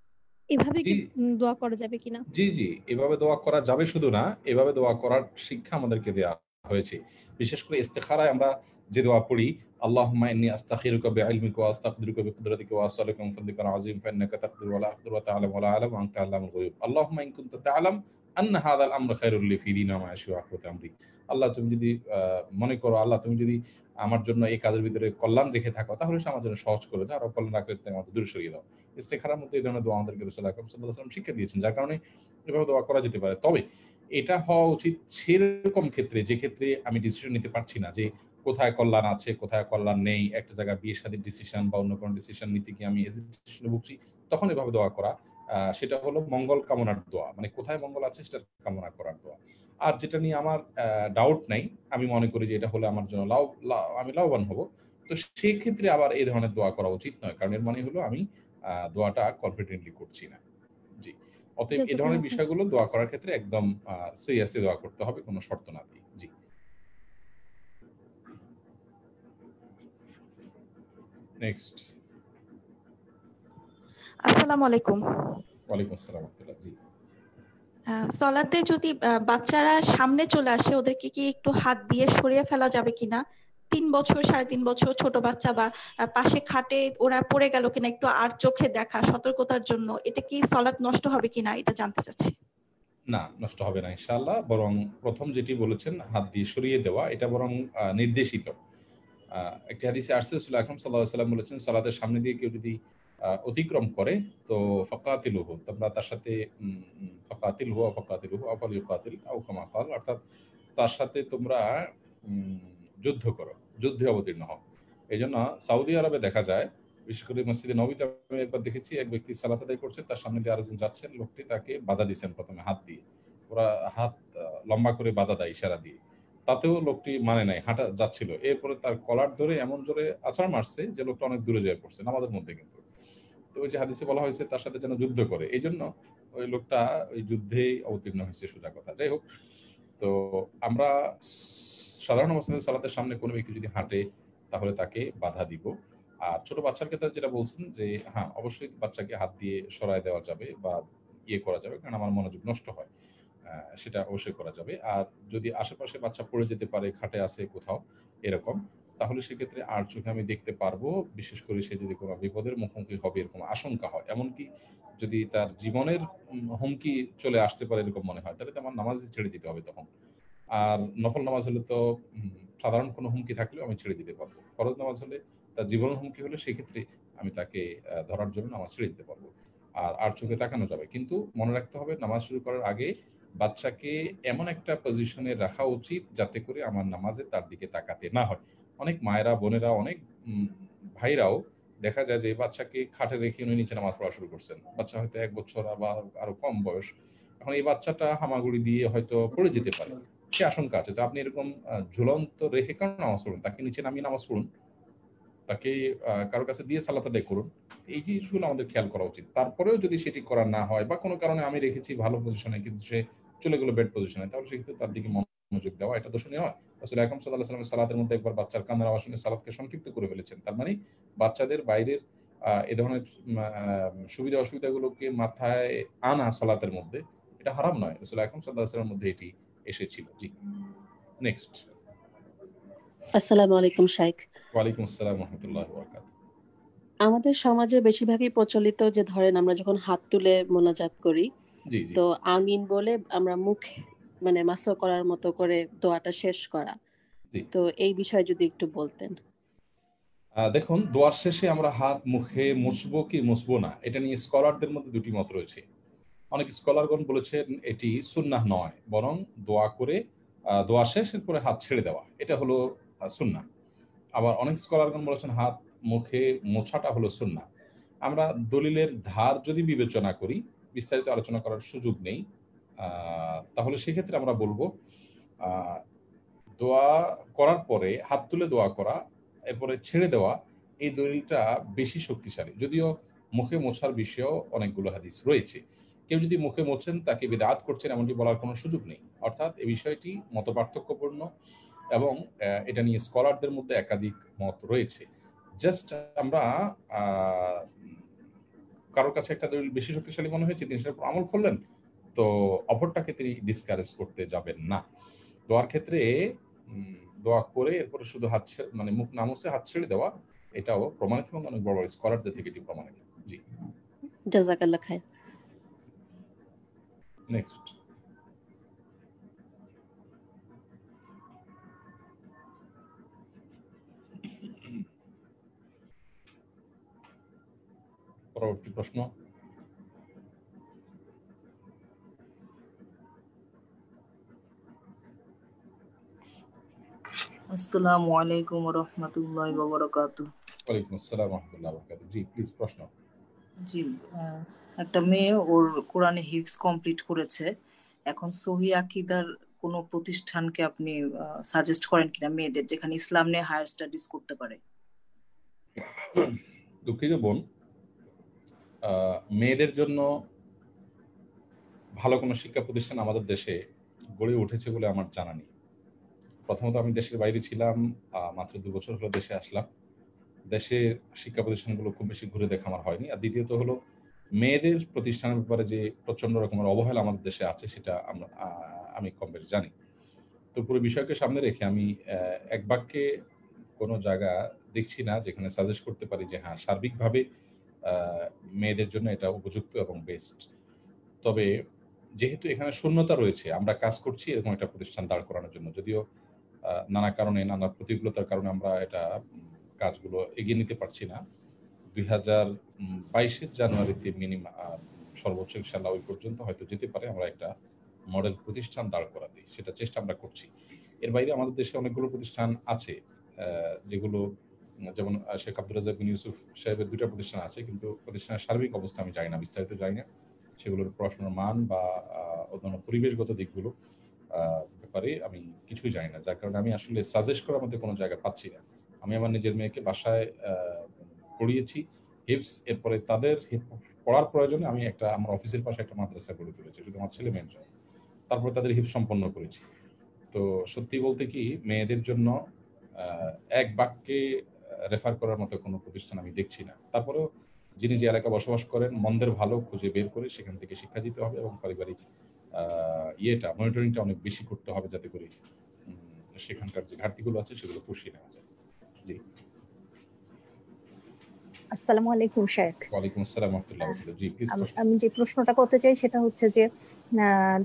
এভাবে কি দোয়া করা যাবে কিনা? জি জি, এভাবে দোয়া করা যাবে, শুধু না এভাবে দোয়া করার শিক্ষা আমাদেরকে দেওয়া হয়েছে। বিশেষ করে ইস্তেখারায় আমরা যে দোয়া পড়ি, আল্লাহুম্মা ইন্নী আস্তাখিরুকা বিইলমিকা ওয়া আস্তাকদিরুকা বিকুদরাতিকা ওয়া আসআলুকা মিন ফাদলিকা আযীম ফাইন্নাকা তাকদিরু ওয়া লা আকদিরু ওয়া তা'লামু ওয়া লা আ'লামু ওয়া আনতা আ'লামুল গুয়ুব। আল্লাহুম্মা ইন কুনতা তা'লাম আন্না হাযাল আমরু খায়রুল লি ফি দীনি ওয়া মা'আশি ওয়া আখিরাতি আমরি। আল্লাহ তুমি যদি মনে করো, আল্লাহ তুমি যদি আমার জন্য এই কাজের ভিতরে কল্যাণ রেখে থাকো তাহলে সে আমার জন্য সহজ করে দাও, আর অকল্যাণ রাখলে তুমি আমাদের দূরে সরিয়ে দাও। ইস্তেখারার মধ্যে এই ধরনের দোয়া আমাদেরকে রাসূল আকরাম সাল্লাল্লাহু আলাইহি ওয়াসাল্লাম শিক্ষা দিয়েছেন, যার কারণে এভাবে দোয়া করা যেতে পারে। তবে এটা হওয়া উচিত সেরকম ক্ষেত্রে যে ক্ষেত্রে আমি ডিসিশন নিতে পারছি না যে কোথায় কল্যাণ আছে কোথায় কল্যাণ নেই, একটা জায়গায় বিয়ে শাদীর ডিসিশন বা অন্য কোনো ডিসিশন নিতে গিয়ে আমি হেজিটেশনে ভুগছি, তখন এভাবে দোয়া করা, সেটা হলো মঙ্গল কামনার দোয়া, মানে কোথায় মঙ্গল আছে সেটা কামনা করার দোয়া। আর যেটা নিয়ে আমার ডাউট নাই, আমি মনে করি যে এটা হলে আমার জন্য আমি লাভবান হব, তো সেই ক্ষেত্রে আবার এই ধরনের দোয়া করা উচিত নয়, কারণ এর মানে হলো আমি দোয়াটা কনফিডেন্টলি করছি না। জি, অতএব এই ধরনের বিষয়গুলো দোয়া করার ক্ষেত্রে একদম সিরিয়াসলি দোয়া করতে হবে, কোনো শর্ত না দিয়ে। জি, নেক্সট। আসসালামু আলাইকুম। ওয়ালাইকুম আসসালাম ওয়া রাহমাতুল্লাহ। জি, সলাতে যদি বাচ্চারা সামনে চলে আসে ওদেরকে কি একটু হাত দিয়ে সরিয়ে ফেলা যাবে কিনা? 3 বছর 3.5 বছর ছোট বাচ্চা বা পাশে খাটে ওরা পড়ে গেল কিনা একটু আর চোখে দেখা সতর্কতার জন্য, এটা কি সালাত নষ্ট হবে কিনা এটা জানতে চাচ্ছি। না, নষ্ট হবে না ইনশাআল্লাহ। বরং প্রথম যেটি বলেছেন হাত দিয়ে সরিয়ে দেওয়া, এটা বরং নির্দেশিত। একটি হাদিসে আসছে রাসূল আকরাম সাল্লাল্লাহু আলাইহি ওয়াসাল্লাম বলেছেন, সালাতের সামনে দিয়ে কেউ যদি অতিক্রম করে তো ফাকাতিলুহু, তোমরা তার সাথে ফাকাতিলহু ওয়া ফাকাতিলুহু আও ফালইউকাতিল আও কামা ক্বাল, অর্থাৎ তার সাথে তোমরা যুদ্ধ করো, যুদ্ধে অবতীর্ণ হও। এইজন্য সৌদি আরবে দেখা যায়, বিশেষ করে মসজিদে নববীতে আমি একবার দেখেছি, এক ব্যক্তি সালাত আদায় করছে, তার সামনে দিয়ে আরেকজন যাচ্ছেন, লোকটি তাকে বাধা দিচ্ছেন প্রথমে হাত দিয়ে, ওরা হাত লম্বা করে বাধা দেয় ইশারা দিয়ে, তাতেও লোকটি মানে নাই, হাঁটা যাচ্ছিল, এরপরে তার কলার ধরে এমন জোরে আছাড় মারছে যে লোকটা অনেক দূরে যেয়ে পড়ছে নামাজের মধ্যে। কিন্তু তো ওই যে হাদিসে বলা হয়েছে তার সাথে যেন যুদ্ধ করে, এই জন্য ওই লোকটা ওই যুদ্ধেই অবতীর্ণ হয়েছে, সোজা কথা। যাই হোক, তো আমরা সাধারণ অবস্থায় সালাতের সামনে কোনো ব্যক্তি যদি হাঁটে তাহলে তাকে বাধা দিব। আর ছোট বাচ্চার ক্ষেত্রে যেটা বলছেন যে হ্যাঁ, অবশ্যই বাচ্চাকে হাত দিয়ে সরায় দেওয়া যাবে বা করা যাবে, কারণ আমার মনোযোগ নষ্ট হয়, সেটা অবশ্যই করা যাবে। আর যদি আশেপাশে বাচ্চা পড়ে যেতে পারে, খাটে আছে কোথাও এরকম, তাহলে সেক্ষেত্রে আর চোখে আমি দেখতে পারবো, বিশেষ করে সে যদি কোনো বিপদের মুখোমুখি হবে এরকম আশঙ্কা হয়, এমনকি যদি তার জীবনের হুমকি চলে আসতে পারে এরকম মনে হয়, তাহলে তো আমার নামাজ ছেড়ে দিতে হবে তখন। আর নফল নামাজ হলে তো সাধারণ কোনো হুমকি থাকলেও আমি ছেড়ে দিতে পারবো। ফরজ নামাজ হলে, তার জীবনের হুমকি হলে, সেক্ষেত্রে আমি তাকে ধরার জন্য নামাজ ছেড়ে দিতে পারবো। আর চোখে তাকানো যাবে, কিন্তু মনে রাখতে হবে নামাজ শুরু করার আগে বাচ্চাকে এমন একটা পজিশনে রাখা উচিত যাতে করে আমার নামাজে তার দিকে তাকাতে না হয়। অনেক মায়েরা, বোনেরা, অনেক ভাইরাও দেখা যায় যে বাচ্চাকে খাটে রেখে উনি নিচে নামাজ পড়া শুরু করছেন। বাচ্চা হয়তো 1 বছর বা আরো কম বয়স। এখন এই বাচ্চাটা হামাগুড়ি দিয়ে হয়তো পড়ে যেতে পারে, সে আশঙ্কা আছে। তো আপনি এরকম ঝুলন্ত রেখে কেন নামাজ পড়ুন? তাকে নিচে নামিয়ে নামাজ পড়ুন, তাকে কারো কাছে দিয়ে সালাত আদায় করুন। এই জিনিসগুলো আমাদের খেয়াল করা উচিত। তারপরেও যদি সেটি করা না হয় বা কোনো কারণে আমি রেখেছি ভালো পজিশনে কিন্তু সে চলে গেল বেড পজিশনে, তাহলে সেক্ষেত্রে তার দিকে মনোযোগ দেওয়া এটা দোষণীয় নয়। রাসূল আকরাম সাল্লাল্লাহু আলাইহি ওয়াসাল্লাম সালাতের মধ্যে একবার বাচ্চার কান্নার আওয়াজ শুনে সালাতকে সংক্ষিপ্ত করে ফেলেছেন। তার মানে বাচ্চাদের বাইরের এ ধরনের সুবিধা অসুবিধাগুলোকে মাথায় আনা সালাতের মধ্যে এটা হারাম নয়। রাসূল আকরাম সাল্লাল্লাহু আলাইহি ওয়াসাল্লামের মধ্যে এটি এসেছিল। জি, নেক্সট। আসসালামু আলাইকুম শাইখ। ওয়ালাইকুম আসসালাম ওয়া রাহমাতুল্লাহি ওয়া বারাকাতুহু। আমাদের সমাজে বেশিরভাগই প্রচলিত যে ধরেন আমরা যখন হাত তুলে মোনাজাত করি, তো আমিন বলে আমরা মুখ মানে মাসহ করার মতো করে দোয়াটা শেষ করা, তো এই বিষয়ে যদি একটু বলতেন। দেখুন, দোয়ার শেষে আমরা হাত মুখে মুছবো কি মুছবো না, এটা নিয়ে স্কলারদের মধ্যে দুটি মত রয়েছে। অনেক স্কলারগণ বলেছেন এটি সুন্নাহ নয়, বরং দোয়া করে দোয়া শেষের পরে হাত ছেড়ে দেওয়া, এটা হলো সুন্নাহ। আবার অনেক স্কলারগণ বলেছেন হাত মুখে মোছাটা হলো সুন্নাহ। আমরা দলিলের ধার যদি বিবেচনা করি, বিস্তারিত আলোচনা করার সুযোগ নেই, তাহলে সেক্ষেত্রে আমরা বলবো দোয়া করার পরে হাত তুলে দোয়া করা, এরপরে ছেড়ে দেওয়া, এই দলিলটা বেশি শক্তিশালী। যদিও মুখে মোছার বিষয়েও অনেকগুলো হাদিস রয়েছে। কেউ যদি মুখে মোছেন তাকে বিদআত করছেন এমনটি বলার কোনো সুযোগ নেই। অর্থাৎ এই বিষয়টি মতপার্থক্যপূর্ণ এবং এটা নিয়ে স্কলারদের মধ্যে একাধিক মত রয়েছে। জাস্ট আমরা কারোর কাছে একটা দলিল বেশি শক্তিশালী মনে হয়েছে, তিনি সেটার উপর আমল করলেন, তো অপরটাকে তিনি ডিসকারেজ করতে যাবেন না। দোয়ার ক্ষেত্রে দোয়া করে এরপরে শুধু হাত মানে মুখ না মুছে হাত ছেড়ে দেওয়া, এটাও প্রমাণিত এবং অনেক বড় বড় স্কলারদের থেকে এটি প্রমাণিত। জি, জাযাকাল্লাহ খাইর। নেক্সট। পরবর্তী প্রশ্ন। আসসালামু আলাইকুম ওয়া রাহমাতুল্লাহি ওয়া বারাকাতুহু। ওয়ালাইকুম আসসালাম ওয়া রাহমাতুল্লাহি ওয়া বারাকাতুহু। জি, প্লিজ প্রশ্ন। জি, একটা মেয়ে ওর কোরআনে হিফজ কমপ্লিট করেছে, এখন সহি আকীদার কোনো প্রতিষ্ঠানকে আপনি সাজেস্ট করেন কিনা মেয়েদের, যেখানে ইসলাম নিয়ে হায়ার স্টাডিজ করতে পারে? দুঃখিত বোন, মেয়েদের জন্য ভালো কোনো শিক্ষা প্রতিষ্ঠান আমাদের দেশে গড়ে উঠেছে বলে আমার জানা নেই। প্রথমত আমি দেশের বাইরে ছিলাম, মাত্র 2 বছর হলো দেশে আসলাম। দেশের শিক্ষা প্রতিষ্ঠানগুলো খুব বেশি ঘুরে দেখা আমার হয়নি। আর দ্বিতীয়ত হলো মেয়েদের প্রতিষ্ঠানের ব্যাপারে যে প্রচন্ড রকমের অবহেলা আমাদের দেশে আছে সেটা আমি কম বেশি জানি। তো পুরো বিষয়কে সামনে রেখে আমি এক বাক্যে কোনো জায়গা দেখছি না যেখানে সাজেস্ট করতে পারি যে হ্যাঁ সার্বিকভাবে মেয়েদের জন্য এটা উপযুক্ত এবং বেস্ট। তবে যেহেতু এখানে শূন্যতা রয়েছে, আমরা কাজ করছি এরকম একটা প্রতিষ্ঠান দাঁড় করানোর জন্য, যদিও নানা কারণে নানা প্রতিকূলতার কারণে আমরা এটা কাজগুলো এগিয়ে নিতে পারছি না। 2022 জানুয়ারিতে সর্বোচ্চ ইনশাআল্লাহ ওই পর্যন্ত হয়তো যেতে পারে আমরা একটা মডেল প্রতিষ্ঠান দাঁড় করাতে, সেটা চেষ্টা আমরা করছি। এর বাইরে আমাদের দেশে অনেকগুলো প্রতিষ্ঠান আছে যেগুলো, যেমন শেখ আব্দুর রাজ্জাক বিন ইউসুফ সাহেবের 2টা প্রতিষ্ঠান আছে, কিন্তু প্রতিষ্ঠানের সার্বিক অবস্থা আমি জানি না, বিস্তারিত জানি না, সেগুলোর পড়াশোনার মান বা অন্যান্য পরিবেশগত দিকগুলো ব্যাপারে আমি কিছুই জানি না, যার কারণে আমি আসলে সাজেস্ট করার মধ্যে কোনো জায়গা পাচ্ছি না। আমি আমার নিজের মেয়েকে বাসায় পড়িয়েছি হিফজ, এরপরে তাদের পড়ার প্রয়োজনে আমি আমার অফিসের পাশে একটা মাদ্রাসা গড়ে তুলেছি শুধু আমার ছেলে মেয়ের জন্য, তারপরে তাদের হিফজ সম্পন্ন করেছি। তো সত্যি বলতে কি মেয়েদের জন্য এক বাক্যে রেফার করার মতো কোনো প্রতিষ্ঠান আমি দেখছি না। তারপরেও যিনি যে এলাকা বসবাস করেন মন্দের ভালো খুঁজে বের করে সেখান থেকে শিক্ষা দিতে হবে এবং পারিবারিক মনিটরিংটা অনেক বেশি করতে হবে, যাতে করে সেখানকার যে ঘাটতিগুলো আছে সেগুলো পুষিয়ে নেওয়া যায়। জি, আসসালামু আলাইকুম শেখ। ওয়ালাইকুম আসসালাম ওয়া রাহমাতুল্লাহি ওয়া বারাকাতুহু। জি প্লিজ। আমি যে প্রশ্নটা করতে চাই সেটা হচ্ছে যে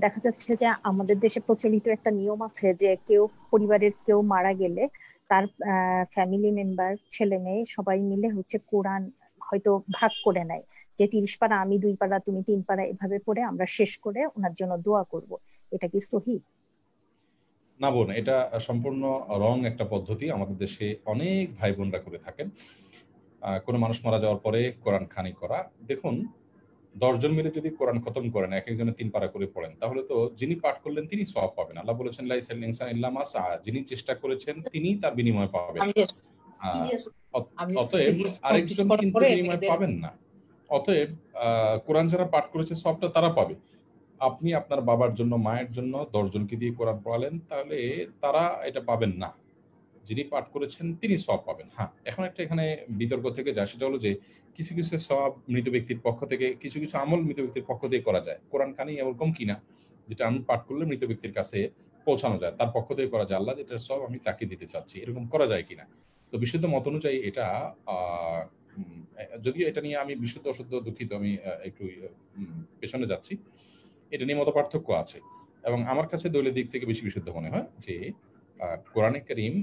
দেখা যাচ্ছে যে আমাদের দেশে প্রচলিত একটা নিয়ম আছে যে পরিবারের কেউ মারা গেলে তার ফ্যামিলি মেম্বার, ছেলে মেয়ে সবাই মিলে হচ্ছে কোরআন হয়তো ভাগ করে নেয়, যে 30 পারা আমি, 2 পারা তুমি, 3 পারা, এভাবে পড়ে আমরা শেষ করে ওনার জন্য দোয়া করব। এটা কি সহি? না বোন, এটা সম্পূর্ণ রং একটা পদ্ধতি। আমাদের দেশে অনেক ভাই বোনরা করে থাকেন। কোনো মানুষ মারা যাওয়ার পরে কোরআন খানি করা। দেখুন, 10 জন মিলে যদি কোরআন খতম করেন, এক একজনে 3 পারা করে পড়েন, তাহলে তো যিনি পাঠ করলেন তিনি সওয়াব পাবেন। আল্লাহ বলেছেন লাইসাল ইনসানু ইল্লা মা সাআ, যিনি চেষ্টা করেছেন তিনি তার বিনিময় পাবেন। অতএব আরেকজন কিন্তু বিনিময় পাবেন না। অতএব কোরআন যারা পাঠ করেছে সওয়াবটা তারা পাবে। আপনি আপনার বাবার জন্য, মায়ের জন্য 10 জনকে দিয়ে কোরআন পড়ালেন, তাহলে তারা এটা পাবেন না। যিনি পাঠ করেছেন তিনি সওয়াব পাবেন। হ্যাঁ, এখন একটা এখানে বিতর্ক থেকে যায়, সেটা হলো যে কিছু কিছু সওয়াব মৃত ব্যক্তির পক্ষ থেকে, কিছু কিছু আমল মৃত ব্যক্তির পক্ষ থেকে করা যায়। কোরআন খানি এরকম কিনা যেটা আমি পাঠ করলে মৃত ব্যক্তির কাছে পৌঁছানো যায়, তার পক্ষ থেকে করা যায়, আল্লাহ যেটার সওয়াব আমি তাকে দিতে চাচ্ছি, এরকম করা যায় কিনা। তো বিশুদ্ধ মত অনুযায়ী এটা, যদিও এটা নিয়ে আমি বিশুদ্ধ অশুদ্ধ দুঃখিত, আমি একটু পেছনে যাচ্ছি, এটা নিয়ে মত পার্থক্য আছে। এবং আমার কাছে দলীয় দিক থেকে বেশি বিশুদ্ধ মনে হয় যে কোরআনে কারীম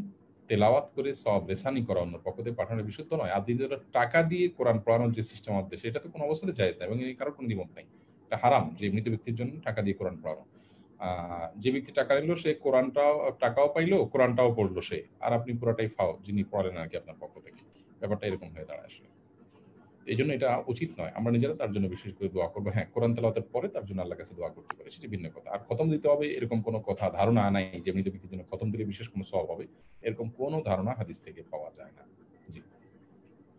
তেলাওয়াত করে সওয়াব রেসানি করা অন্য পক্ষ থেকে পাঠানো বিশুদ্ধ নয়। আর দ্বিতীয়ত টাকা দিয়ে কোরআন পড়ানোর যে সিস্টেম আমাদের দেশে, এটা তো কোনো অবস্থাতে জায়েজ না এবং কারোর কোনো দ্বিমত নাই। এটা হারাম যে মৃত ব্যক্তির জন্য টাকা দিয়ে কোরআন পড়ানো। যে ব্যক্তি টাকা নিল সে টাকাও পাইলো, কোরআনটাও পড়লো সে, আর আপনি পুরাটাই ফাও যিনি পড়েন আর কি আপনার পক্ষ থেকে। ব্যাপারটা এরকম হয়ে দাঁড়ায় আসলে। এই জন্য এটা উচিত নয়। আমরা নিজেরা তার জন্য বিশেষ করে দোয়া করবো। হ্যাঁ, কোরআন তেলাওয়াতের পরে তার জন্য আল্লাহর কাছে দোয়া করতে পারে, সেটা ভিন্ন কথা। আর খতম দিতে হবে এরকম কোনো কথা, ধারণা নাই যে মৃত ব্যক্তির জন্য খতম দিলে বিশেষ কোনো সওয়াব হবে, এরকম কোনো ধারণা হাদিস থেকে পাওয়া যায় না। জি,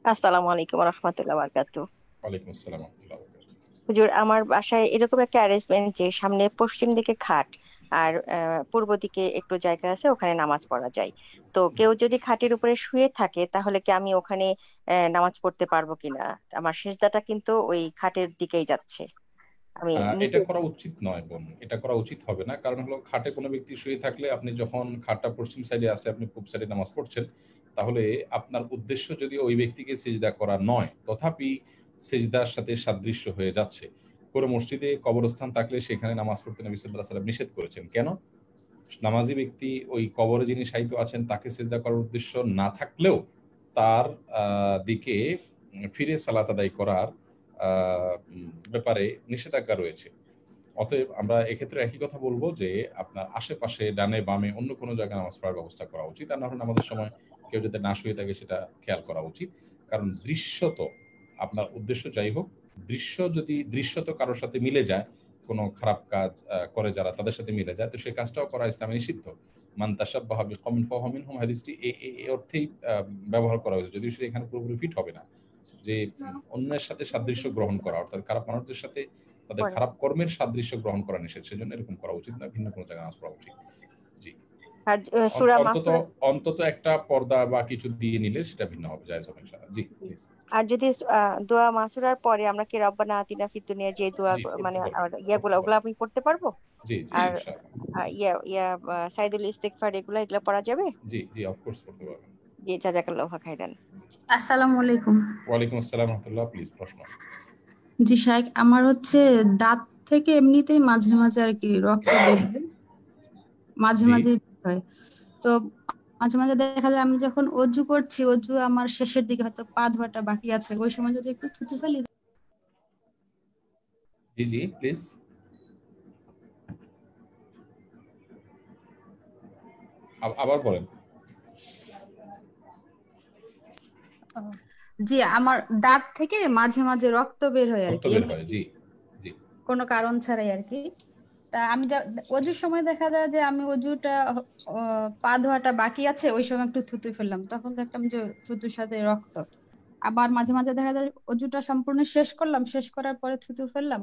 আসসালামু আলাইকুম ওয়া রাহমাতুল্লাহি ওয়া বারাকাতুহু। ওয়ালাইকুম আসসালাম ওয়া রাহমাতুল্লাহি ওয়া বারাকাতুহু। হুজুর, আমার বাসায় এরকম একটা অ্যারেঞ্জমেন্ট যে সামনে পশ্চিম দিকে খাট আর পূর্ব দিকে একটু জায়গা আছে, ওখানে নামাজ পড়া যায়। তো কেউ যদি খাটের উপরে শুয়ে থাকে তাহলে কি আমি ওখানে নামাজ পড়তে পারবো কিনা? আমার সিজদাটা কিন্তু ওই খাটের দিকেই যাচ্ছে। আমি এটা করা উচিত নয় বোন, এটা করা উচিত হবে না। কারণ হলো খাটে কোনো ব্যক্তি শুয়ে থাকলে, আপনি যখন খাটটা পশ্চিম সাইডে আছে, আপনি পূব সাইডে নামাজ পড়ছেন, তাহলে আপনার উদ্দেশ্য যদি ওই ব্যক্তিকে সিজদা করা নয়, তথাপি সিজদার সাথে সাদৃশ্য হয়ে যাচ্ছে। পুরো মসজিদে কবরস্থান থাকলে সেখানে নামাজ পড়তে নবী সাল্লাল্লাহু আলাইহি ওয়াসাল্লাম নিষেধ করেছেন। কেন? নামাজি ব্যক্তি ওই কবরে যিনি শায়িত আছেন তাকে সিজদা করার উদ্দেশ্য না থাকলেও তার দিকে ফিরে সালাত আদায় করার ব্যাপারে নিষেধাজ্ঞা রয়েছে। অতএব আমরা এক্ষেত্রে একই কথা বলবো যে আপনার আশেপাশে ডানে বামে অন্য কোনো জায়গায় নামাজ পড়ার ব্যবস্থা করা উচিত। আর না হলে আমাদের সময় কেউ যাতে না শুয়ে থাকে সেটা খেয়াল করা উচিত। কারণ দৃশ্যত আপনার উদ্দেশ্য যাই হোক, দৃশ্যত কারোর সাথে মিলে যায়, কোনো খারাপ কাজ করে যারা, তাদের সাথে মিলে যায়, তো সেই কাজটাও করা ইসলামে নিষিদ্ধ। মান তাশাব্বাহা বিকওমিন ফাহুয়া মিনহুম, হাদিসটি এই অর্থেই ব্যবহার করা হয়েছে, যদিও সেটা এখানে পুরোপুরি ফিট হবে না। যে অন্যের সাথে সাদৃশ্য গ্রহণ করা, অর্থাৎ খারাপ মানুষদের সাথে তাদের খারাপ কর্মের সাদৃশ্য গ্রহণ করা নিষেধ, সেজন্য এরকম করা উচিত না, ভিন্ন কোনো জায়গায় নামাজ পড়া উচিত। জি, অন্তত একটা পর্দা বা কিছু দিয়ে নিলে সেটা ভিন্ন হবে, জায়েজ হবে ইনশাআল্লাহ। জি প্লিজ। আর যদি দোয়া মাসুরার পরে আমরা কি রব্বানা আতিনা ফিদ দুনিয়া যে দোয়া মানে ওগুলো আমি পড়তে পারবো? জি জি, আর ইনশাআল্লাহ। সাইদুল ইস্তিগফার এগুলা পড়া যাবে? জি জি, অফ কোর্স পড়তে পারবেন। জি, জাযাকাল্লাহু খাইরান। আসসালামু আলাইকুম। ওয়ালাইকুম আসসালাম ওয়া রাহমাতুল্লাহ। প্লিজ প্রশ্ন। জি শাইখ, আমার হচ্ছে দাঁত থেকে এমনিতেই মাঝে মাঝে আর কি রক্ত বের হয়, মাঝে মাঝে হয়। তো মাঝে মাঝে দেখা যায় আমি যখন অজু করছি, অজু আমার শেষের দিকে হয়তো পা ধোয়াটা বাকি আছে, ওই সময় যদি একটু থুতু ফেলি। জি জি প্লিজ। আবার বলেন। জি, আমার দাঁত থেকে মাঝে মাঝে রক্ত বের হয় আর কি, জি জি, কোনো কারণ ছাড়াই আর কি। তা আমি অজুর সময় দেখা যায় যে আমি অজুটা পা ধোয়াটা বাকি আছে, ওই সময় একটু থুতু ফেললাম, তখন দেখলাম যে থুতুর সাথে রক্ত। আবার মাঝে মাঝে দেখা যায় অজুটা সম্পূর্ণ শেষ করলাম, শেষ করার পরে থুতু ফেললাম,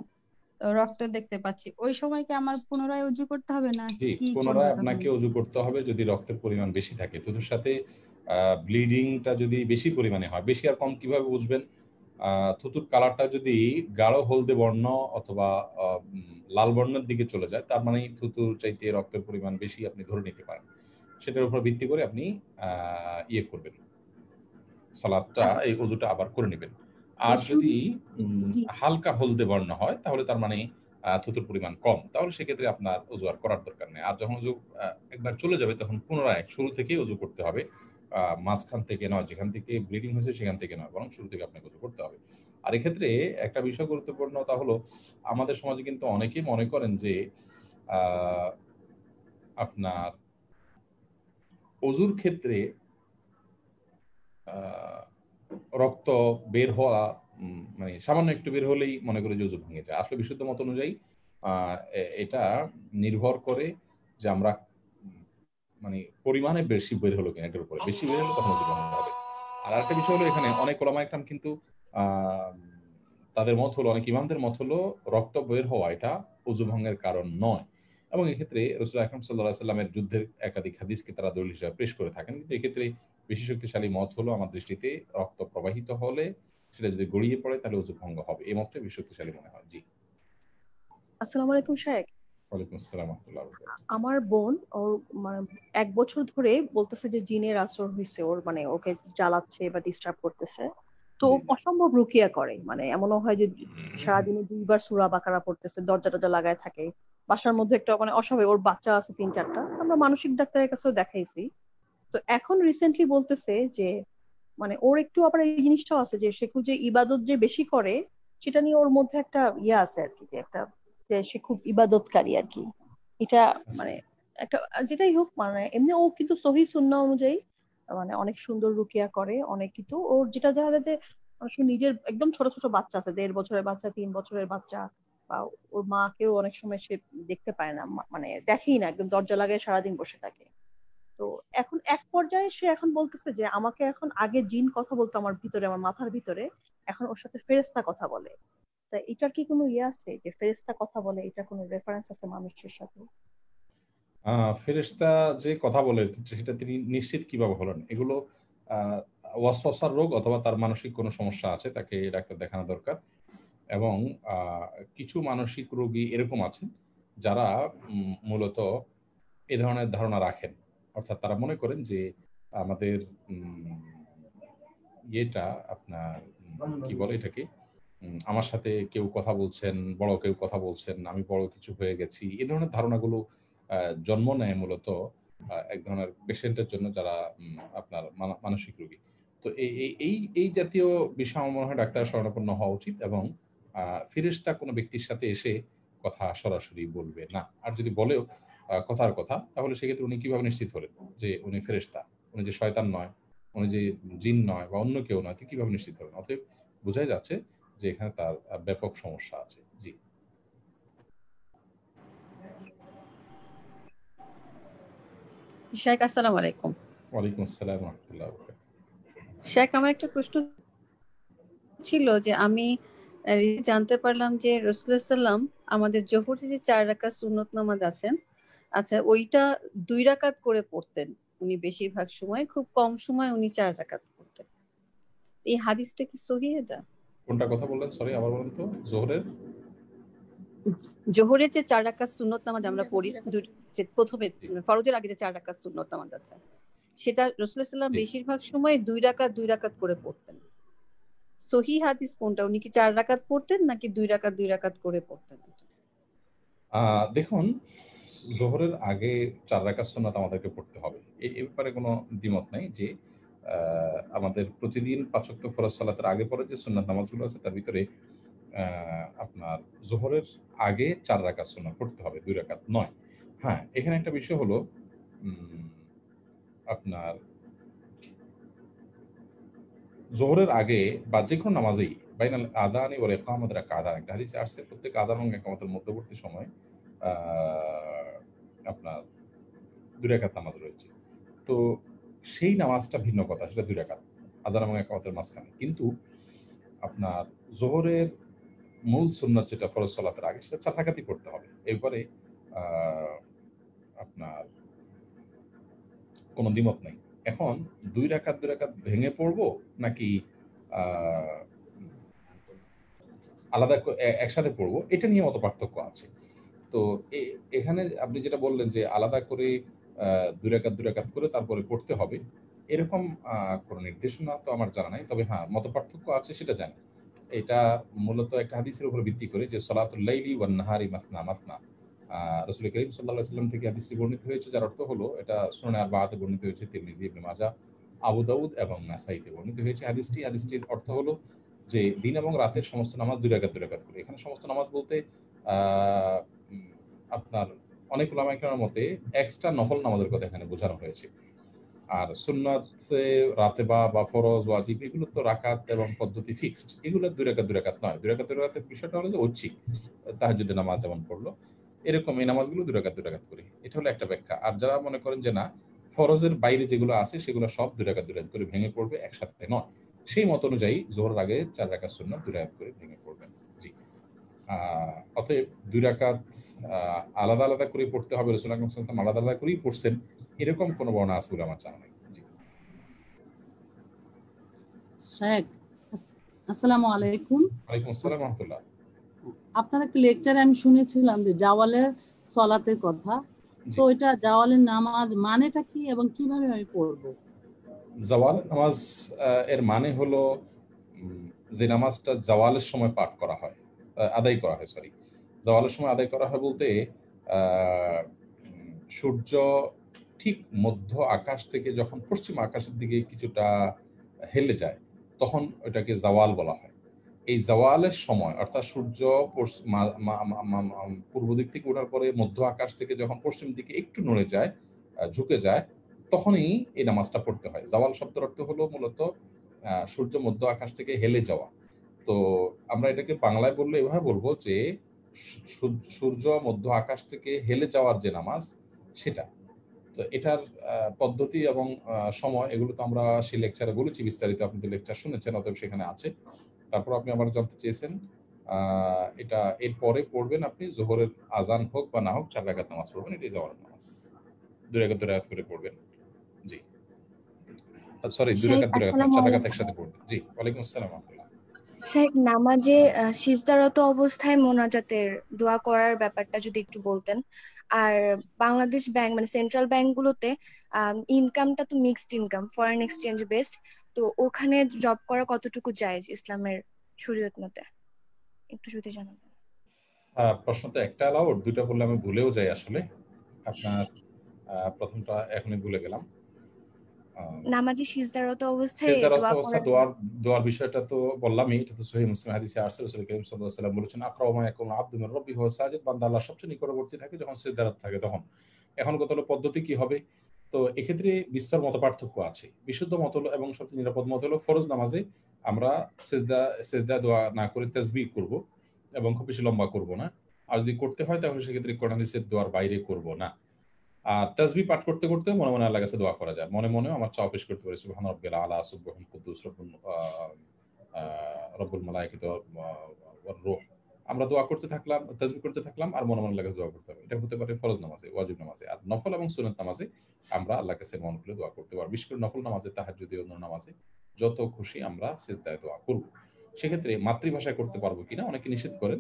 তো রক্ত দেখতে পাচ্ছি, ওই সময় কি আমার পুনরায় অজু করতে হবে না জি কি? পুনরায় আপনাকে অজু করতে হবে যদি রক্তের পরিমাণ বেশি থাকে। থুতুর সাথে ব্লিডিংটা যদি বেশি পরিমাণে হয়, বেশি আর কম কিভাবে বুঝবেন? থুতুর কালারটা যদি গাঢ় হলদে বর্ণ অথবা লাল বর্ণের দিকে চলে যায়, তার মানে থুতুর চাইতে রক্তের পরিমাণ বেশি আপনি ধরে নিতে পারেন। সেটার উপর ভিত্তি করে আপনি ইয়ে করবেন, সালাতটা এই ওযুটা আবার করে নেবেন। আর যদি হালকা হলদে বর্ণ হয় তাহলে তার মানে থুতুর পরিমাণ কম, তাহলে সেক্ষেত্রে আপনার ওযু আর করার দরকার নেই। আর যখন ওযু একবার চলে যাবে তখন পুনরায় শুরু থেকেই ওযু করতে হবে। মাঝখান থেকে নয়, যেখান থেকে ব্লিডিং হয়েছে সেখান থেকে নয়, বরং শুরু থেকে আপনাকে ওযু করতে হবে। আর এক্ষেত্রে একটা বিষয় গুরুত্বপূর্ণ, তা হলো আমাদের সমাজে কিন্তু অনেকেই মনে করেন যে আপনার ওযুর ক্ষেত্রে রক্ত বের হওয়া মানে সামান্য একটু বের হলেই মনে করে যে ওযু ভেঙে যায়। আসলে বিশুদ্ধ মত অনুযায়ী এটা নির্ভর করে যে আমরা মানে পরিমাণে বেশি বের হলো কিনা এটার উপরে। বেশি বের হলে তখন ওযু ভঙ্গ হবে। আর আরেকটা বিষয় হলো এখানে অনেক উলামা ইকরাম কিন্তু তাদের মত হলো, অনেক ইমামদের মত হলো রক্ত বের হওয়া এটা ওযু ভঙ্গের কারণ নয়। এবং এক্ষেত্রে রাসূলুল্লাহ আকরাম সাল্লাল্লাহু আলাইহি ওয়াসাল্লামের যুদ্ধের একাধিক হাদিসকে তারা দলিল হিসেবে পেশ করে থাকেন। কিন্তু এক্ষেত্রে বেশি শক্তিশালী মত হলো আমার দৃষ্টিতে রক্ত প্রবাহিত হলে সেটা যদি গড়িয়ে পড়ে তাহলে ওযু ভঙ্গ হবে। এই মতটা বেশি শক্তিশালী মনে হয়। জি। আসসালামু আলাইকুম শাইখ। ওয়ালাইকুম আসসালাম ওয়া রাহমাতুল্লাহি ওয়া বারাকাতুহু। আমার বোন ওর মানে 1 বছর ধরে বলতেছে যে জিনের আসর হইছে ওর, মানে ওকে জ্বালাচ্ছে বা ডিস্টার্ব করতেছে। তো অসম্ভব রুকিয়া করে, মানে এমনও হয় যে সারাদিনে 2বার সূরা বাকারা পড়তেছে, দরজা টরজা লাগায় থাকে। বাসার মধ্যে একটা মানে অস্বাভাবিক, ওর বাচ্চা আছে 3-4টা, আমরা মানসিক ডাক্তারের কাছেও দেখাইছি। তো এখন রিসেন্টলি বলতেছে যে মানে ওর একটু আবার এই জিনিসটাও আছে যে সে খুব যে ইবাদত যে বেশি করে সেটা নিয়ে ওর মধ্যে একটা ইয়ে আছে আর কি, যে একটা যে সে খুব ইবাদতকারী আর কি। এটা মানে একটা যেটাই হোক, মানে এমনি ও কিন্তু সহি সুন্নাহ অনুযায়ী মানে অনেক সুন্দর রুকিয়া করে অনেক, কিন্তু ওর যেটা দেখা যায় যে নিজের একদম ছোট ছোট বাচ্চা আছে, 1.5 বছরের বাচ্চা, 3 বছরের বাচ্চা, বা ওর মাকেও অনেক সময় সে দেখতে পায় না, মানে দেখেই না, একদম দরজা লাগায় সারাদিন বসে থাকে। তো এখন এক পর্যায়ে সে এখন বলতেছে যে আমাকে এখন আগে জিন কথা বলতো আমার ভিতরে, আমার মাথার ভিতরে, এখন ওর সাথে ফেরেশতা কথা বলে। তা এটার কি কোনো ইয়ে আছে যে ফেরেশতা কথা বলে, এটা কোনো রেফারেন্স আছে মানুষের সাথে? ফেরেশতা যে কথা বলে সেটা তিনি নিশ্চিত কিভাবে হলেন? এগুলো ওয়াসওয়াসার রোগ অথবা তার মানসিক কোনো সমস্যা আছে, তাকে ডাক্তার দেখানো দরকার। এবং কিছু মানসিক রোগী এরকম আছেন যারা মূলত এ ধরনের ধারণা রাখেন। অর্থাৎ তারা মনে করেন যে আমাদের ইয়েটা আপনার কি বলে এটাকে, আমার সাথে কেউ কথা বলছেন, বড় কেউ কথা বলছেন, আমি বড় কিছু হয়ে গেছি। এই ধরনের ধারণাগুলো জন্ম নেয় মূলত এক ধরনের পেশেন্টের জন্য যারা আপনার মানসিক রোগী। তো এই জাতীয় বিষয় আমার মনে হয় ডাক্তারের শরণাপন্ন হওয়া উচিত এবং ফেরেশতা কোনো ব্যক্তির সাথে এসে কথা সরাসরি বলবে না। আর যদি বলেও কথার কথা, তাহলে সেক্ষেত্রে উনি কিভাবে নিশ্চিত হলেন যে উনি ফেরেশতা? উনি যে শয়তান নয়, উনি যে জিন নয় বা অন্য কেউ নয়, তো কিভাবে নিশ্চিত হলেন? অতএব বোঝাই যাচ্ছে যে এখানে তার ব্যাপক সমস্যা আছে। জি। শাইখ আসসালামু আলাইকুম। ওয়ালাইকুম আসসালাম ওয়া রাহমাতুল্লাহি ওয়া বারাকাতুহু। শাইখ, আমার একটা প্রশ্ন ছিল যে আমি জানতে পারলাম যে রাসূলুল্লাহ সাল্লাম আমাদের যোহরের যে 4 রাকাত সুন্নত নামাজ আছেন, আচ্ছা ওইটা 2 রাকাত করে পড়তেন উনি বেশিরভাগ সময়, খুব কম সময় উনি 4 রাকাত পড়তেন। এই হাদিসটা কি সহিহ এটা? কোনটা কথা বললেন? সরি আবার বলেন তো। জোহরের যে 4 রাকাত সুন্নত নামাজ আমরা পড়ি, যে প্রথমে ফরজের আগে যে 4 রাকাত সুন্নত নামাজ আছে, সেটা রাসূলুল্লাহ সাল্লাল্লাহু আলাইহি ওয়াসাল্লাম বেশিরভাগ সময় 2 রাকাত করে পড়তেন। সহিহ হাদিস কোনটা? উনি কি 4 রাকাত পড়তেন নাকি 2 রাকাত করে পড়তেন? দেখুন, যোহরের আগে 4 রাকাত সুন্নাত আমাদেরকে পড়তে হবে। এই ব্যাপারে কোনো দ্বিমত নাই যে আমাদের প্রতিদিন 5 ওয়াক্ত ফরজ সালাতের আগে পরে যে সুন্নাত নামাজগুলো আছে তার ভিতরে আপনার যোহরের আগে 4 রাকাত সুন্নাত পড়তে হবে, 2 রাকাত নয়। হ্যাঁ, এখানে একটা বিষয় হলো আপনার যোহরের আগে বা যেকোনো নামাজেই বাইনাল আযানি ওয়াল ইকামাত রাকাতান, একটা হাদিসে আসছে প্রত্যেক আযান এবং ইকামতের মধ্যবর্তী সময় আপনার 2 রাকাত নামাজ রয়েছে। তো সেই নামাজটা ভিন্ন কথা, সেটা 2 রাকাত আযান এবং ইকামতের মাঝখানে। কিন্তু আপনার যোহরের মূল সুন্নাত যেটা ফরজ সালাতের আগে সেটা 4 রাকাতই পড়তে হবে। এরপরে আপনার কোনো দ্বিমত নাই। এখন 2 রাকাত ভেঙে পড়বো নাকি আলাদা একসাথে পড়বো, এটা নিয়ে মত পার্থক্য আছে। তো এখানে আপনি যেটা বললেন যে আলাদা করে 2 রাকাত করে তারপরে পড়তে হবে, এরকম কোনো নির্দেশনা তো আমার জানা নাই। তবে হ্যাঁ, মত পার্থক্য আছে সেটা জানি। এটা মূলত একটা হাদিসের উপর ভিত্তি করে যে সলাতুল লাইলি ওয়ান নাহারি মাসনা মাসনা, রাসূল করিম সাল্লাল্লাহু আলাইহি ওয়াসাল্লাম থেকে হাদিসটি বর্ণিত হয়েছে, যার অর্থ হলো এটা সুনানে আরবাআতে বর্ণিত হয়েছে, তিরমিজি, ইবনে মাজাহ, আবু দাউদ এবং নাসাইতে বর্ণিত হয়েছে হাদিসটির অর্থ হলো যে দিন এবং রাতের সমস্ত নামাজ 2 রাকাত করে। এখানে সমস্ত নামাজ বলতে আপনার অনেক উলামায়ে কেরামের মতে এক্সট্রা নফল নামাজের কথা এখানে বোঝানো হয়েছে। আর সুন্নাতে রাতেবা বা ফরজ ওয়াজিব এগুলো তো রাকাত এবং পদ্ধতি ফিক্সড, এগুলো 2 রাকাত নয়। 2 রাকাতের বিষয়টা হলো যে ঐচ্ছিক, তাহাজ্জুদের নামাজ যেমন পড়লো এরকম এই নামাজগুলো 2 রাকাত করে। এটা হলো একটা ব্যাখ্যা। আর যারা মনে করেন যে না, ফরজের বাইরে যেগুলো আছে সেগুলো সব 2 রাকাত করে ভেঙে পড়বে, একসাথে নয়, সেই মত অনুযায়ী যোহরের আগে 4 রাকাত সুন্নাত 2 রাকাত করে ভেঙে পড়বেন। জি, অতএব 2 রাকাত আলাদা করে পড়তে হবে, রাসূল আকরাম সাল্লাল্লাহু আলাইহি ওয়াসাল্লাম আলাদা করেই পড়ছেন, এরকম কোনো বর্ণনা আছে বলে আমার জানা নেই। জি। শায়েখ, আসসালামু আলাইকুম। ওয়ালাইকুম আসসালাম ওয়া রাহমাতুল্লাহ। আপনার একটা লেকচারে আমি শুনেছিলাম যে জাওয়ালের সালাতের কথা, তো এটা জাওয়ালের নামাজ মানেটা কি এবং কিভাবে আমি পড়ব? জাওয়াল নামাজ এর মানে হলো যে নামাজটা জাওয়ালের সময় পাঠ করা হয়, আদায় করা হয়, জাওয়ালের সময় আদায় করা হয় বলতে সূর্য ঠিক মধ্য আকাশ থেকে যখন পশ্চিম আকাশের দিকে কিছুটা হেলে যায় তখন ওটাকে জাওয়াল বলা হয়। এই জাওয়ালের সময় অর্থাৎ সূর্য পূর্ব দিক থেকে ওঠার পরে মধ্য আকাশ থেকে যখন পশ্চিম দিকে একটু নড়ে যায়, ঝুঁকে যায়, তখনই এই নামাজটা পড়তে হয়। জাওয়াল শব্দের অর্থ হলো মূলত সূর্য মধ্য আকাশ থেকে হেলে যাওয়া। তো আমরা এটাকে বাংলায় বললে এভাবে বলবো যে সূর্য মধ্য আকাশ থেকে হেলে যাওয়ার যে নামাজ সেটা। তো এটার পদ্ধতি এবং সময় এগুলো তো আমরা সেই লেকচারে বলেছি বিস্তারিত, আপনি তো লেকচার শুনেছেন, অতএব সেখানে আছে। তারপর আপনি আবার জানতে চেয়েছেন এটা এরপরে পড়বেন আপনি, যোহরের আজান হোক বা না হোক 4 রাকাত নামাজ পড়বেন, এটাই জাওয়ালের নামাজ। 2 রাকাত করে পড়বেন। জি, সরি, 2 রাকাত 4 রাকাত একসাথে পড়বেন। জি, ওয়ালাইকুম আসসালাম ওয়া রাহমাতুল্লাহ। শাইখ, নামাজে সিজদারত অবস্থায় মোনাজাতের দোয়া করার ব্যাপারটা যদি একটু বলতেন। আর বাংলাদেশ ব্যাংক মানে সেন্ট্রাল ব্যাংকগুলোতে ইনকামটা তো mixed income, foreign exchange based, তো ওখানে জব করা কতটুকু জায়েজ ইসলামের শরীয়ত মতে একটু যদি জানাতেন। প্রশ্নটা একটা অ্যালাউড, দুইটা বললে আমি ভুলেও যাই আসলে। আপনার প্রথমটা এখনই ভুলে গেলাম। নামাজে সিজদারত অবস্থায় দোয়ার বিষয়টা তো বললামই, এটা তো সহিহ মুসলিম হাদিসে আসছে, রাসূল করিম সাল্লাল্লাহু আলাইহি ওয়াসাল্লাম বলেছেন আকরাউ মা ইয়াকুনু আবদু মির রাব্বিহি ওয়া সাজিদ, বান্দা আল্লাহর সবচেয়ে নিকটবর্তী থাকে যখন সিজদারত থাকে তখন। এখন কত হলো পদ্ধতি কি হবে, তো এক্ষেত্রে বিস্তর মত পার্থক্য আছে। বিশুদ্ধ মত হলো এবং সবচেয়ে নিরাপদ মত হলো ফরজ নামাজে আমরা সিজদা দোয়া না করে তাসবিহ করব এবং খুব বেশি লম্বা করব না। আর যদি করতে হয় তাহলে সেক্ষেত্রে কোরআন হাদিসের দোয়ার বাইরে করব না। আর তাসবিহ পাঠ করতে করতে মনে মনে আল্লাহর কাছে দোয়া করা যায়, মনে মনে আমার চাওয়া পেশ করতে পারি, সুবহান রাব্বিল আলা সুবহান কুদ্দুস রব্বুল মালাইকাতি ওয়ার রূহ। আমরা দোয়া করতে থাকলাম, তাসবিহ করতে থাকলাম, আর মনে মনে আল্লাহর কাছে দোয়া করতে হবে। এটা হতে পারে ফরজ নামাজে, ওয়াজিব নামাজে। আর নফল এবং সুন্নাত নামাজে আমরা আল্লাহর কাছে মন খুলে দোয়া করতে পারব। বিশেষ করে নফল নামাজে, তাহাজ্জুদে, অন্য নামাজে যত খুশি আমরা সিজদায় দোয়া করব। সেক্ষেত্রে মাতৃভাষায় করতে পারবো কিনা অনেকে নিষেধ করেন,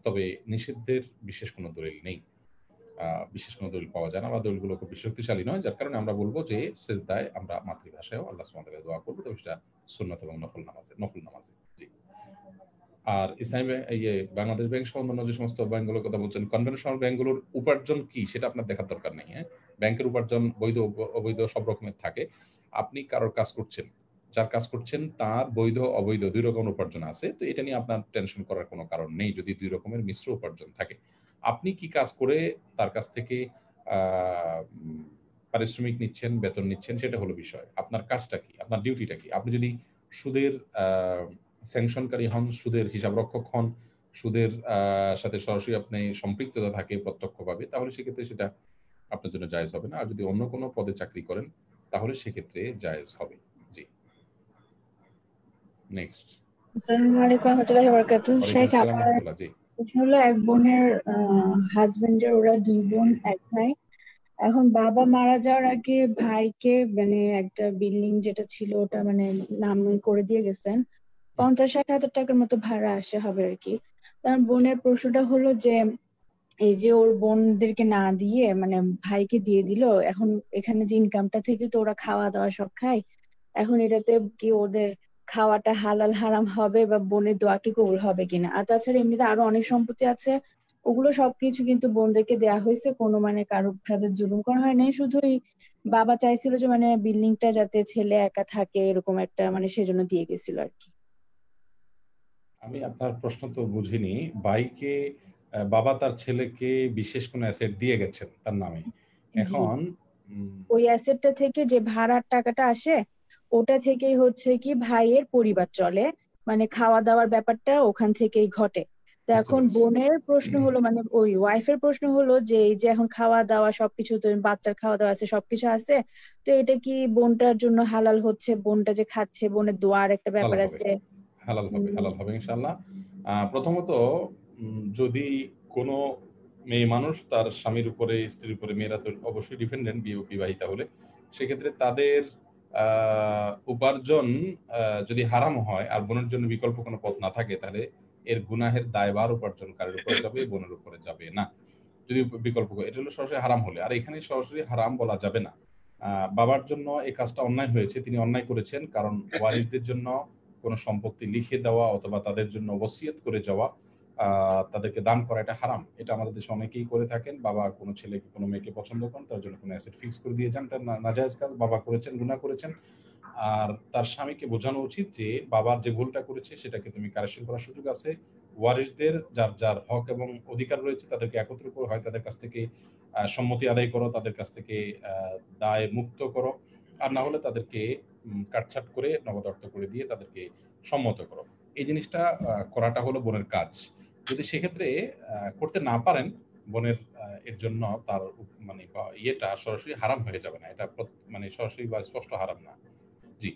তবে নিষিদ্ধের বিশেষ কোনো দলিল নেই। বিশেষ কোনো দলিল পাওয়া যায় না বা দলিলগুলো খুব শক্তিশালী নয়, যার কারণে আমরা বলবো যে সেজদায় আমরা মাতৃভাষায়ও আল্লাহ সুবহানাহু ওয়া তাআলা দোয়া করবো, তবে সেটা সুন্নাত এবং নফল নামাজে। জি। আর ইসলামী বাংলাদেশ ব্যাংক সহ অন্যান্য যে সমস্ত ব্যাংকগুলোর কথা বলছেন, কনভেনশনাল ব্যাংকগুলোর উপার্জন কি সেটা আপনার দেখার দরকার নেই। হ্যাঁ, ব্যাংকের উপার্জন বৈধ অবৈধ সব রকমের থাকে। আপনি কারোর কাজ করছেন, যার কাজ করছেন তার বৈধ অবৈধ দুই রকমের উপার্জন আছে, তো এটা নিয়ে আপনার টেনশন করার কোনো কারণ নেই যদি দুই রকমের মিশ্র উপার্জন থাকে। আপনি কি কাজ করে তার কাছ থেকে পারিশ্রমিক নিচ্ছেন, বেতন নিচ্ছেন, সেটা হলো বিষয়। আপনার কাজটা কি, আপনার ডিউটিটা কি? আপনি যদি সুদের স্যাংশনকারী হন, সুদের হিসাবরক্ষক হন, সুদের সাথে সরাসরি আপনি সম্পৃক্ততা থাকে প্রত্যক্ষভাবে, তাহলে সেক্ষেত্রে সেটা আপনার জন্য জায়েজ হবে না। আর যদি অন্য কোনো পদে চাকরি করেন তাহলে সেক্ষেত্রে জায়েজ হবে। জি, নেক্সট। আসসালামু আলাইকুম ওয়া রাহমাতুল্লাহি ওয়া বারাকাতুহু। শেখ, আমার প্রশ্ন হলো, এক বোনের হাজবেন্ডের, ওরা দুই বোন এক ভাই। এখন বাবা মারা যাওয়ার আগে ভাইকে মানে একটা বিল্ডিং যেটা ছিল ওটা মানে নাম করে দিয়ে গেছেন, 50-60 হাজার টাকার মতো ভাড়া আসে হবে আর কি। তার বোনের প্রশ্নটা হলো যে এই যে ওর বোনদেরকে না দিয়ে মানে ভাইকে দিয়ে দিল, এখন এখানে যে ইনকামটা থেকে তো ওরা খাওয়া দাওয়া সব খায়, এখন এটাতে কি ওদের খাওয়াটা হালাল হারাম হবে বা বোনের দোয়া কি কবুল হবে কিনা? আর তাছাড়া এমনিতে আরো অনেক সম্পত্তি আছে, ওগুলো সবকিছু কিন্তু বোনদেরকে দেয়া হয়েছে, কোনো মানে কারোর সাথে জুলুম করা হয় নাই, শুধুই বাবা চাইছিল যে মানে বিল্ডিংটা যাতে ছেলে একা থাকে এরকম একটা মানে সেজন্য দিয়ে গেছিল আর কি। আমি আপনার প্রশ্ন তো বুঝিনি। বাইকে বাবা তার ছেলেকে বিশেষ কোনো অ্যাসেট দিয়ে গেছেন তার নামে, এখন ওই অ্যাসেটটা থেকে যে ভাড়ার টাকাটা আসে ওটা থেকেই হচ্ছে কি ভাইয়ের পরিবার চলে, মানে খাওয়া দাওয়ার ব্যাপারটা ওখান থেকেই ঘটে। তো এখন বোনের প্রশ্ন হলো মানে ওই ওয়াইফের প্রশ্ন হলো যে এই যে এখন খাওয়া দাওয়া সবকিছু, তো বাচ্চার খাওয়া দাওয়া আছে, সবকিছু আছে, তো এটা কি বোনটার জন্য হালাল হচ্ছে? বোনটা যে খাচ্ছে, বোনের দোয়ার একটা ব্যাপার আছে। হালাল হবে ইনশাআল্লাহ। প্রথমত যদি কোনো মেয়ে মানুষ তার স্বামীর উপরে, স্ত্রীর উপরে, মেয়েরা তো অবশ্যই ডিপেন্ডেন্ট বিবাহিতা হলে, সেক্ষেত্রে তাদের উপার্জন যদি হারাম হয় আর বোনের জন্য বিকল্প কোনো পথ না থাকে, তাহলে এর গুনাহের দায়ভার উপার্জনকারীর উপরে যাবে, বোনের উপরে যাবে না। যদি বিকল্প, এটা হলো সরাসরি হারাম হলে। আর এখানে সরাসরি হারাম বলা যাবে না। বাবার জন্য এই কাজটা অন্যায় হয়েছে, তিনি অন্যায় করেছেন, কারণ ওয়ারিসদের জন্য কোনো সম্পত্তি লিখে দেওয়া অথবা তাদের জন্য ওসিয়ত করে যাওয়া, তাদেরকে দান করা, এটা হারাম। এটা আমাদের দেশে অনেকেই করে থাকেন। বাবা কোনো ছেলেকে কোনো মেয়েকে পছন্দ করেন, তার জন্য কোনো অ্যাসেট ফিক্স করে দিয়ে যান, এটা নাজায়েজ কাজ, বাবা করেছেন, গুনাহ করেছেন। আর তার স্বামীকে বোঝানো উচিত যে বাবার যে ভুলটা করেছে সেটাকে তুমি কারেকশন করার সুযোগ আছে। ওয়ারিসদের যার যার হক এবং অধিকার রয়েছে তাদেরকে একত্র করে হয় তাদের কাছ থেকে সম্মতি আদায় করো, তাদের কাছ থেকে দায় মুক্ত করো, আর না হলে তাদেরকে কাটছাট করে নগদ অর্থ করে দিয়ে তাদেরকে সম্মত করো। এই জিনিসটা করাটা হলো বোনের কাজ। যদি সেক্ষেত্রে করতে না পারেন, বোনের এর জন্য তার মানে ইয়েটা সরাসরি হারাম হয়ে যাবে না, এটা মানে সরাসরি বা স্পষ্ট হারাম না। জি,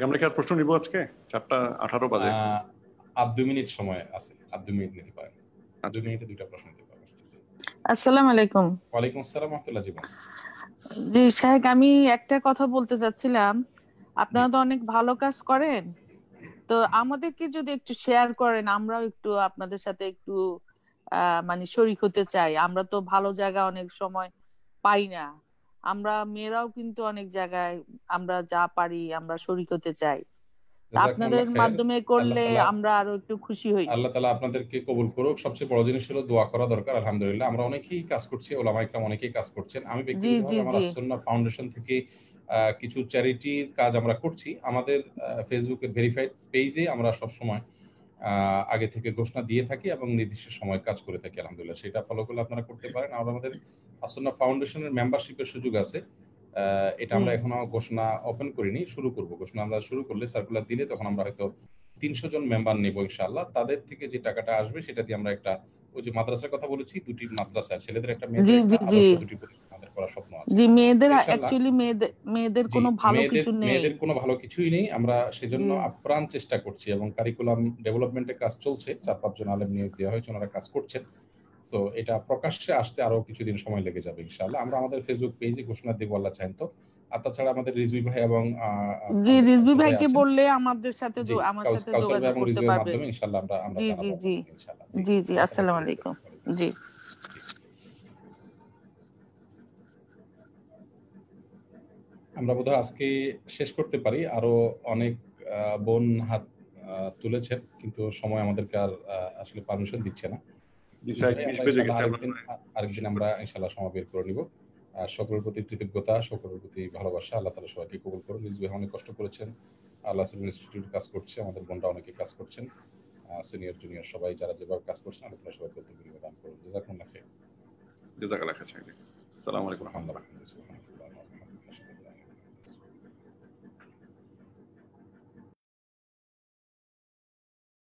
আমরা কি আর প্রশ্ন নিব? আজকে 4:18 বাজে, আর 2 মিনিট সময় আছে, আর 2 মিনিট নিতে পারেন। 2 মিনিটে 2টা প্রশ্ন নিতে পারেন। আসসালামু আলাইকুম। ওয়ালাইকুম আসসালাম ওয়া রাহমাতুল্লাহি ওয়া বারাকাতুহু। জি শেখ, আমি একটা কথা বলতে চাচ্ছিলাম, আপনারা তো অনেক ভালো কাজ করেন, তো আমাদেরকে যদি একটু শেয়ার করেন, আমরাও একটু আপনাদের সাথে একটু মানে শরীক হতে চাই। আমরা তো ভালো জায়গা অনেক সময় পাই না, আমরা মেয়েরাও কিন্তু অনেক জায়গায় আমরা যা পারি আমরা শরীক হতে চাই, আপনাদের মাধ্যমে করলে আমরা আরো একটু খুশি হই। আল্লাহ তাআলা আপনাদেরকে কবুল করুক। সবচেয়ে বড় জিনিস হলো দোয়া করা দরকার। আলহামদুলিল্লাহ আমরা অনেকেই কাজ করছি, ওলামা ইকরাম অনেকেই কাজ করছেন। আমি ব্যক্তিগতভাবে আমার আসুন্নাহ ফাউন্ডেশন থেকে কিছু চ্যারিটির কাজ আমরা করছি। আমাদের ফেসবুকের ভেরিফাইড পেজে আমরা সব সময় আগে থেকে ঘোষণা দিয়ে থাকি এবং নির্দিষ্ট সময় কাজ করে থাকি। আলহামদুলিল্লাহ সেটা ফলো করলে আপনারা করতে পারেন। আর আমাদের আসুন্নাহ ফাউন্ডেশনের মেম্বারশিপের সুযোগ আছে, এটা আমরা এখনো ঘোষণা ওপেন করিনি, শুরু করব। ঘোষণা আমরা শুরু করলে সার্কুলার দিলে তখন আমরা হয়তো 300 জন মেম্বার নেব ইনশাআল্লাহ। তাদের থেকে যে টাকাটা আসবে সেটা দিয়ে আমরা একটা, ওই যে মাদ্রাসার কথা বলেছি, 2টি মাদ্রাসা, ছেলেদের একটা, মেয়েদের একটা, আদর্শ 2টি প্রতিষ্ঠান আমাদের করার স্বপ্ন আছে। জি, মেয়েদের অ্যাকচুয়ালি মেয়েদের কোনো ভালো কিছু নেই, মেয়েদের কোনো ভালো কিছুই নেই। আমরা সেজন্য আপ্রাণ চেষ্টা করছি এবং কারিকুলাম ডেভেলপমেন্টের কাজ চলছে। 4-5 জন আলেম নিয়োগ দেওয়া হয়েছে, ওনারা কাজ করছেন। তো এটা প্রকাশ্যে আসতে আরো কিছুদিন সময় লেগে যাবে ইনশাআল্লাহ। আমরা আমাদের ফেসবুক পেজে ঘোষণা দেব আল্লাহ চাহেন তো। আর তাছাড়া আমাদের রিজভি ভাই এবং রিজভি ভাইকে বললে আমাদের সাথে আমার সাথে যোগাযোগ করতে পারবে ইনশাআল্লাহ। আমরা জি। জি জি, আসসালামু আলাইকুম। জি, আমরা বোধহয় আজকে শেষ করতে পারি। আরো অনেক বোন হাত তুলেছেন, কিন্তু সময় আমাদেরকে আর আসলে পারমিশন দিচ্ছে না। আরেকদিন আমরা ইনশাআল্লাহ সময় বের করে নিব। সকলের প্রতি কৃতজ্ঞতা, সকলের প্রতি ভালোবাসা। আল্লাহ তাআলা সবাইকে কবুল করুন। রিজভী অনেক কষ্ট করেছেন, আল্লাহ ইনস্টিটিউট কাজ করছে, আমাদের বোনরা অনেকে কাজ করছেন, সিনিয়র জুনিয়র সবাই যারা যেভাবে কাজ করছেন, আল্লাহ তাআলা সবাইকে দান করুন। জাযাকুমুল্লাহ খাইর। জাযাকাল্লাহ খাইর। আসসালামু আলাইকুম।